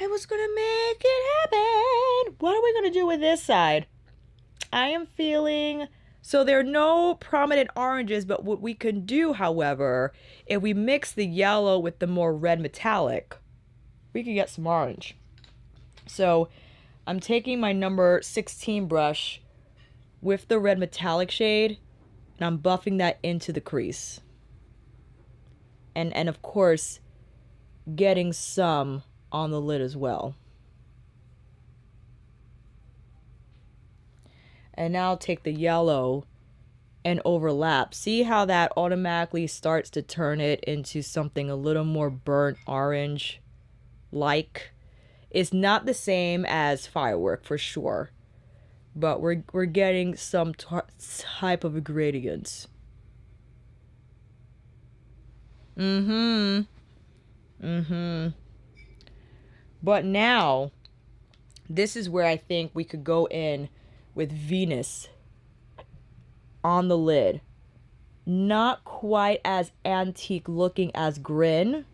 was gonna make it happen. What are we gonna do with this side? I am feeling, so there are no prominent oranges, but what we can do, however, if we mix the yellow with the more red metallic, we can get some orange. So I'm taking my number 16 brush with the red metallic shade, and I'm buffing that into the crease. And of course, getting some on the lid as well. And now I'll take the yellow and overlap. See how that automatically starts to turn it into something a little more burnt orange like. It's not the same as Firework for sure, but we're getting some type of ingredients. But now, this is where I think we could go in with Venus on the lid. Not quite as antique looking as Grin.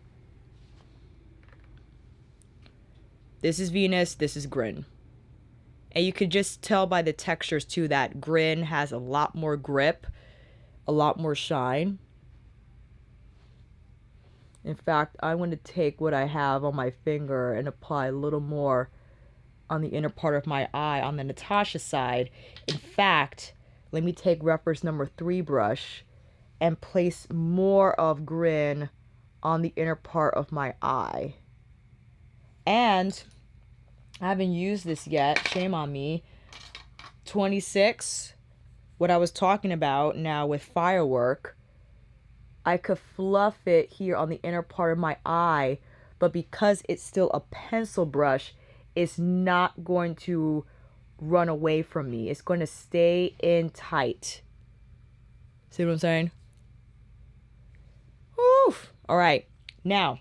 This is Venus, this is Grin. And you could just tell by the textures too that Grin has a lot more grip, a lot more shine. In fact, I'm going to take what I have on my finger and apply a little more on the inner part of my eye on the Natasha side. In fact, let me take REPHR's number 3 brush and place more of Grin on the inner part of my eye. And I haven't used this yet, shame on me. 26, what I was talking about now with Firework. I could fluff it here on the inner part of my eye, but because it's still a pencil brush, it's not going to run away from me. It's going to stay in tight. See what I'm saying? Oof. All right. Now,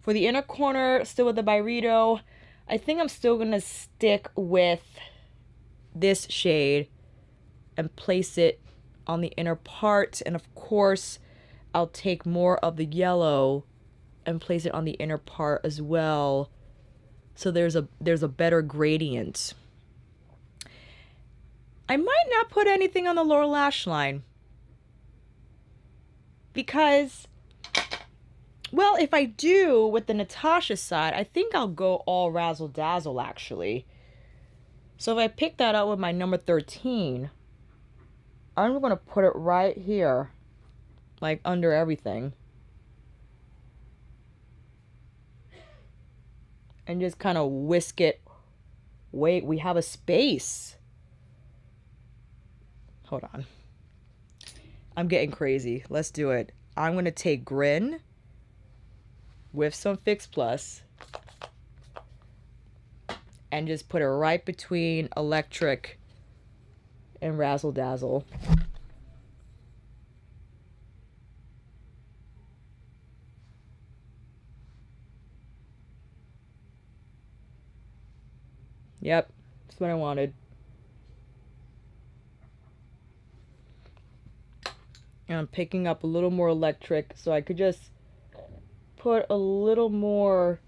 for the inner corner, still with the Byredo, I think I'm still going to stick with this shade and place it on the inner part. And of course, I'll take more of the yellow and place it on the inner part as well. So there's a better gradient. I might not put anything on the lower lash line because, well, if I do with the Natasha side, I think I'll go all razzle dazzle actually. So if I pick that up with my number 13, I'm going to put it right here, like under everything. And just kind of whisk it. Wait, we have a space. Hold on. I'm getting crazy. Let's do it. I'm going to take Grin with some Fixx Plus and just put it right between Electric and Razzle Dazzle. Yep, that's what I wanted. And I'm picking up a little more Electric so I could just put a little more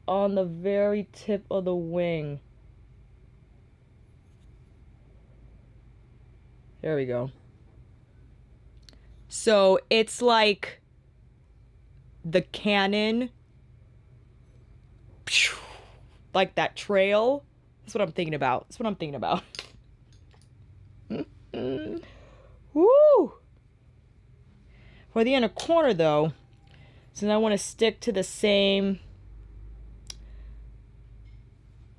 on the very tip of the wing. There we go. So it's like the Canon, like that trail. That's what I'm thinking about. That's what I'm thinking about. Woo! For the inner corner though, since I want to stick to the same,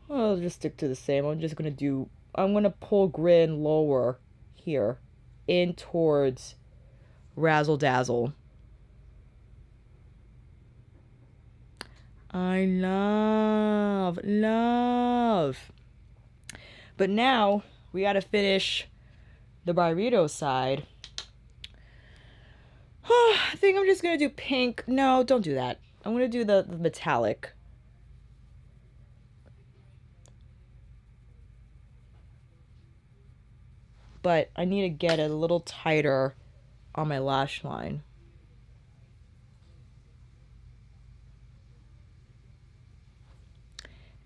I'll just stick to the same. I'm going to pull Grin lower here in towards Razzle Dazzle. I love. But now we got to finish the Byredo side. I think I'm just going to do pink. No, don't do that. I'm going to do the metallic. But I need to get it a little tighter on my lash line.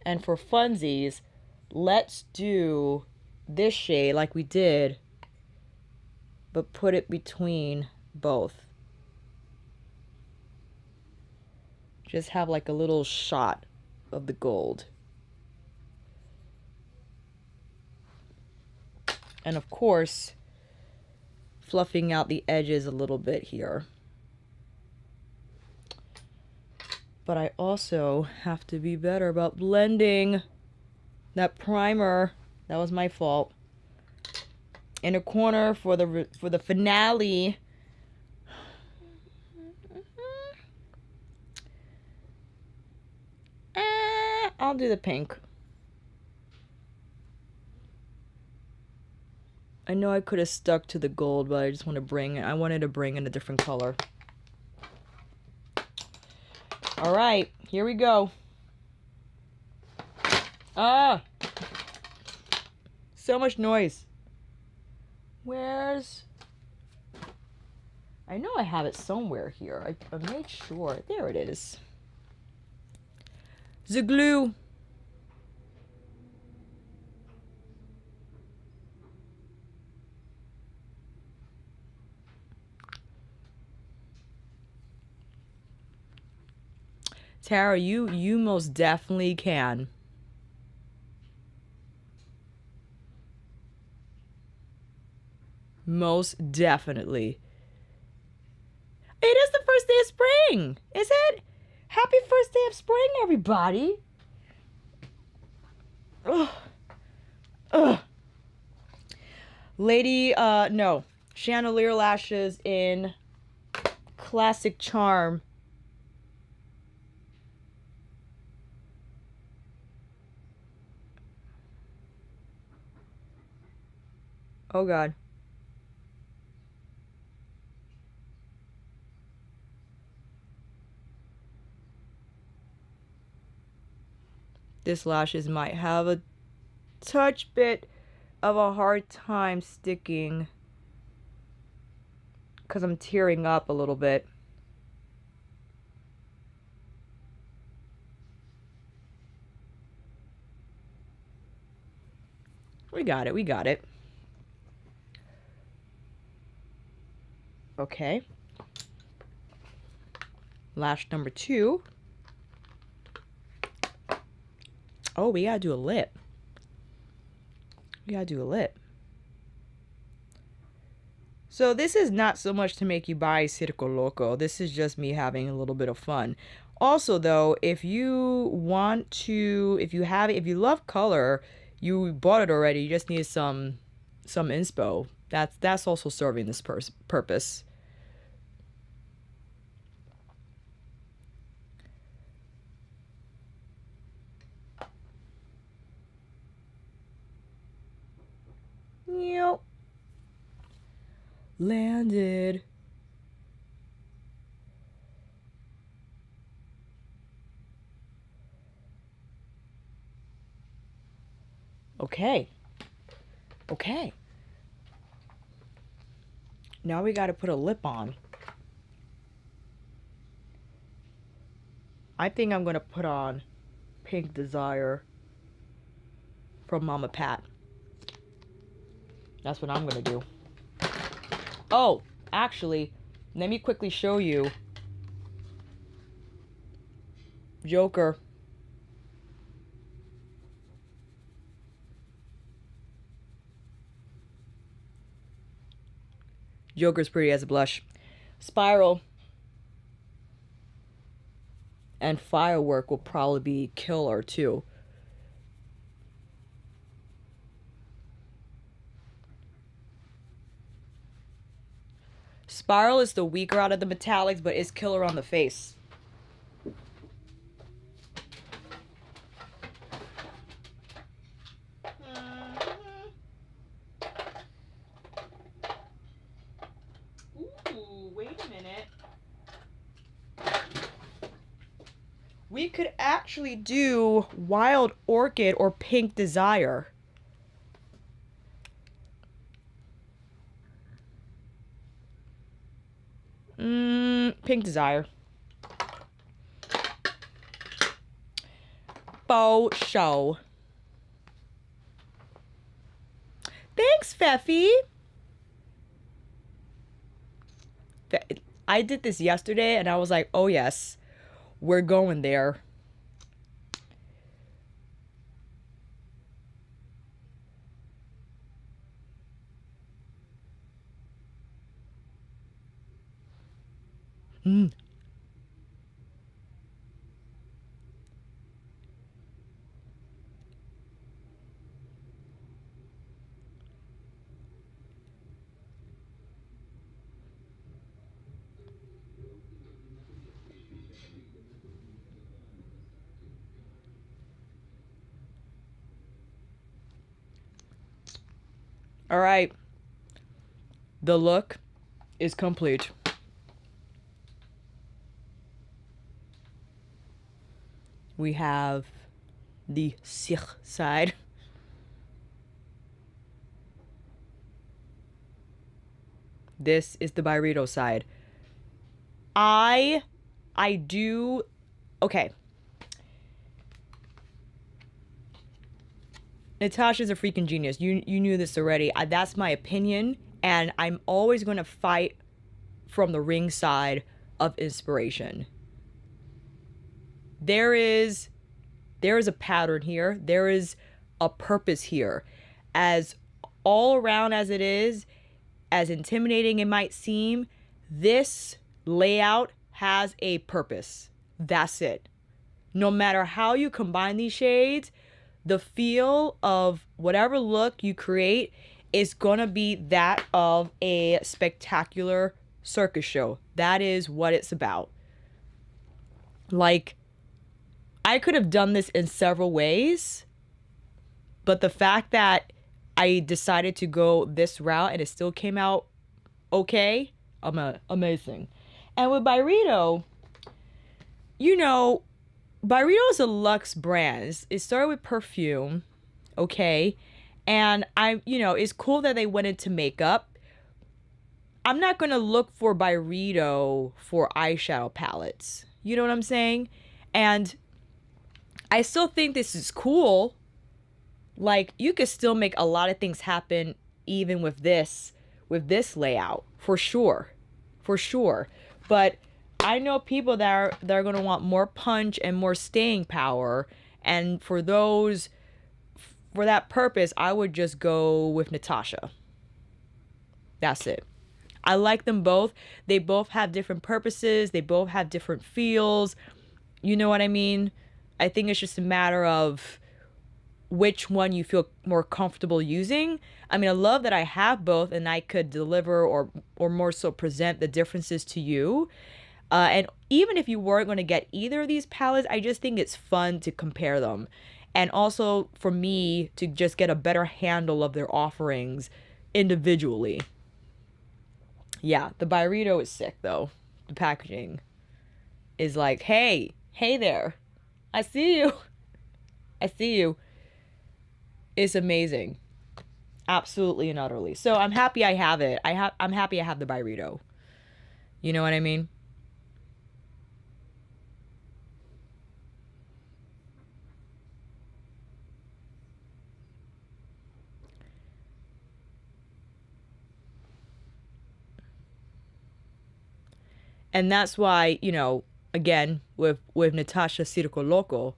And for funsies, let's do this shade like we did, but put it between both. Just have like a little shot of the gold. And of course, fluffing out the edges a little bit here. But I also have to be better about blending that primer. That was my fault. In a corner for the finale. I'll do the pink. I know I could have stuck to the gold, but I wanted to bring in a different color. All right, here we go. Ah! So much noise. Where's... I know I have it somewhere here. I made sure. There it is. The glue. Tara, you most definitely can. Most definitely. It is the first day of spring, is it? Happy first day of spring, everybody. Ugh. Ugh. Lady, no. Chandelier lashes in Classic Charm. Oh, God. This lashes might have a touch bit of a hard time sticking because I'm tearing up a little bit. We got it. We got it. Okay. Lash number 2. Oh, we gotta do a lip. We gotta do a lip. So this is not so much to make you buy Circo Loco. This is just me having a little bit of fun. Also though, if you want to, if you love color, you bought it already, you just need some inspo. That's also serving this purpose. Yep. Landed. Okay. Okay. Now we got to put a lip on. I think I'm going to put on Pink Desire from Mama Pat. That's what I'm going to do. Oh, actually, let me quickly show you Joker. Joker's pretty as a blush. Spiral and Firework will probably be killer too. Spiral is the weaker out of the metallics, but is killer on the face. Ooh, wait a minute. We could actually do Wild Orchid or Pink Desire. Pink Desire. Bow show. Thanks, Feffy. I did this yesterday and I was like, oh yes, we're going there. All right. The look is complete. We have the Cirque side. This is the Byredo side. I do, okay. Natasha's a freaking genius. You knew this already. That's my opinion, and I'm always going to fight from the ring side of inspiration. There is a pattern here. There is a purpose here. As all around as it is, as intimidating it might seem, this layout has a purpose. That's it. No matter how you combine these shades, the feel of whatever look you create is gonna be that of a spectacular circus show. That is what it's about. Like, I could have done this in several ways, but the fact that I decided to go this route and it still came out okay, amazing. And with Byredo, you know, Byredo is a luxe brand. It started with perfume, okay? And it's cool that they went into makeup. I'm not going to look for Byredo for eyeshadow palettes. You know what I'm saying? And I still think this is cool. Like, you could still make a lot of things happen even with this layout, for sure. For sure. But I know people that are going to want more punch and more staying power, and for those for that purpose, I would just go with Natasha. That's it. I like them both. They both have different purposes. They both have different feels. You know what I mean? I think it's just a matter of which one you feel more comfortable using. I mean, I love that I have both and I could deliver or more so present the differences to you. And even if you weren't going to get either of these palettes, I just think it's fun to compare them. And also for me to just get a better handle of their offerings individually. Yeah, the Byredo is sick though. The packaging is like, hey there. I see you. I see you. It's amazing. Absolutely and utterly. So I'm happy I have it. I'm happy I have the Byredo. You know what I mean? And that's why, you know, again, with Natasha Circo Loco,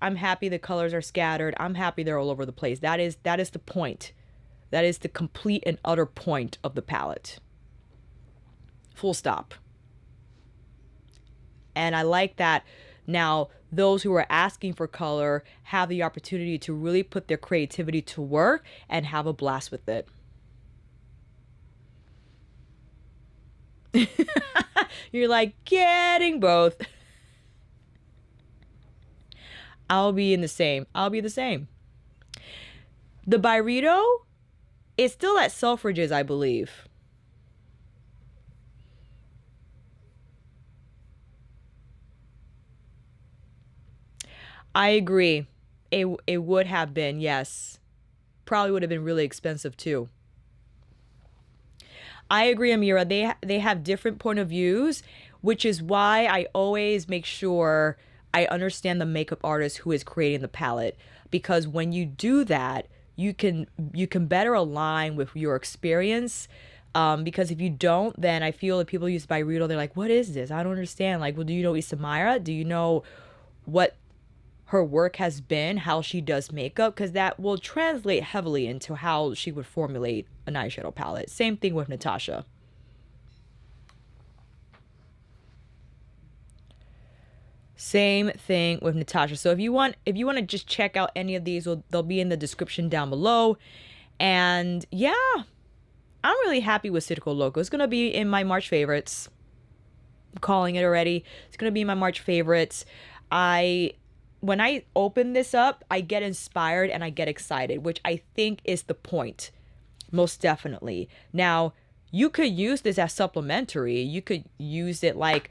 I'm happy the colors are scattered. I'm happy they're all over the place. That is the point. That is the complete and utter point of the palette. Full stop. And I like that now those who are asking for color have the opportunity to really put their creativity to work and have a blast with it. You're like, getting both. I'll be the same. The Byredo is still at Selfridges, I believe. I agree. It would have been, yes. Probably would have been really expensive too. I agree, Amira. They have different point of views, which is why I always make sure I understand the makeup artist who is creating the palette, because when you do that, you can better align with your experience. Because if you don't, then I feel that people use Byredo, they're like, what is this? I don't understand. Like, well, do you know Isamira? Do you know what her work has been, how she does makeup? Because that will translate heavily into how she would formulate an eyeshadow palette. Same thing with Natasha. Same thing with Natasha. So if you want to just check out any of these, they'll be in the description down below. And yeah, I'm really happy with Circo Loco. It's gonna be in my March favorites. I'm calling it already. It's gonna be in my March favorites. When I open this up, I get inspired and I get excited, which I think is the point. Most definitely. Now, you could use this as supplementary. You could use it like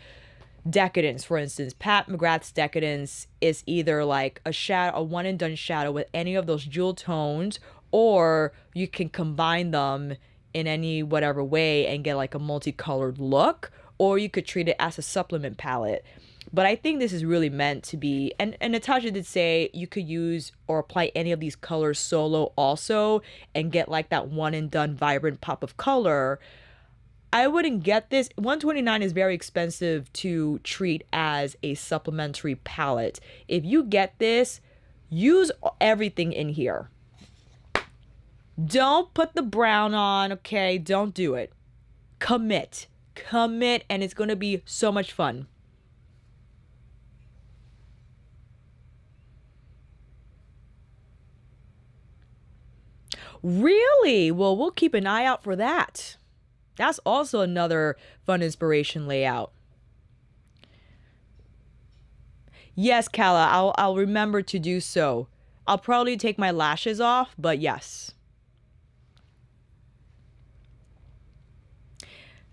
Decadence, for instance. Pat McGrath's Decadence is either like a one and done shadow with any of those jewel tones, or you can combine them in any whatever way and get like a multicolored look, or you could treat it as a supplement palette. But I think this is really meant to be, and Natasha did say you could use or apply any of these colors solo also and get like that one and done vibrant pop of color. I wouldn't get this. $129 is very expensive to treat as a supplementary palette. If you get this, use everything in here. Don't put the brown on, okay? Don't do it. Commit, and it's going to be so much fun. Really? Well, we'll keep an eye out for that. That's also another fun inspiration layout. Yes, Kala, I'll remember to do so. I'll probably take my lashes off, but yes.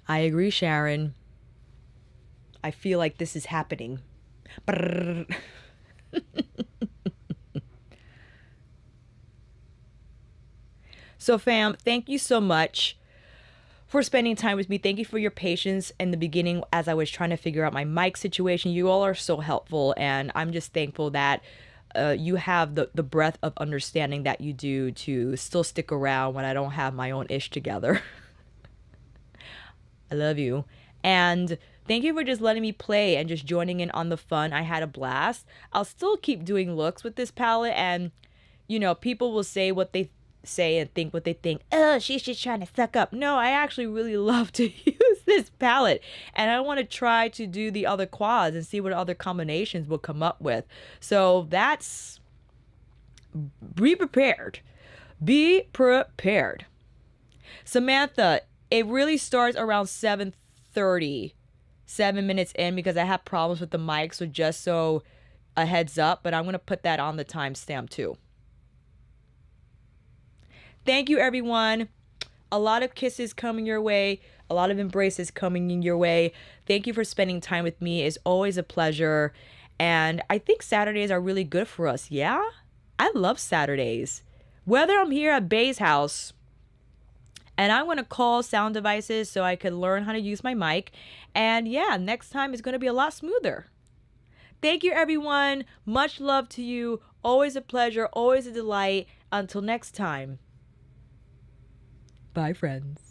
I agree, Sharon. I feel like this is happening. So fam, thank you so much for spending time with me. Thank you for your patience in the beginning as I was trying to figure out my mic situation. You all are so helpful, and I'm just thankful that you have the breadth of understanding that you do to still stick around when I don't have my own ish together. I love you. And thank you for just letting me play and just joining in on the fun. I had a blast. I'll still keep doing looks with this palette, and you know, people will say what they say and think what they think. Oh, she's just trying to suck up. No, I actually really love to use this palette, and I want to try to do the other quads and see what other combinations we'll come up with. So that's, be prepared. Be prepared. Samantha, it really starts around 7:30, 7 minutes in, because I have problems with the mic, so just so a heads up, but I'm going to put that on the timestamp too. Thank you, everyone. A lot of kisses coming your way, a lot of embraces coming in your way. Thank you for spending time with me. It's always a pleasure. And I think Saturdays are really good for us. Yeah? I love Saturdays. Whether I'm here at Bay's house and I'm going to call sound devices so I can learn how to use my mic. And yeah, next time is going to be a lot smoother. Thank you, everyone. Much love to you. Always a pleasure. Always a delight. Until next time. Bye, friends.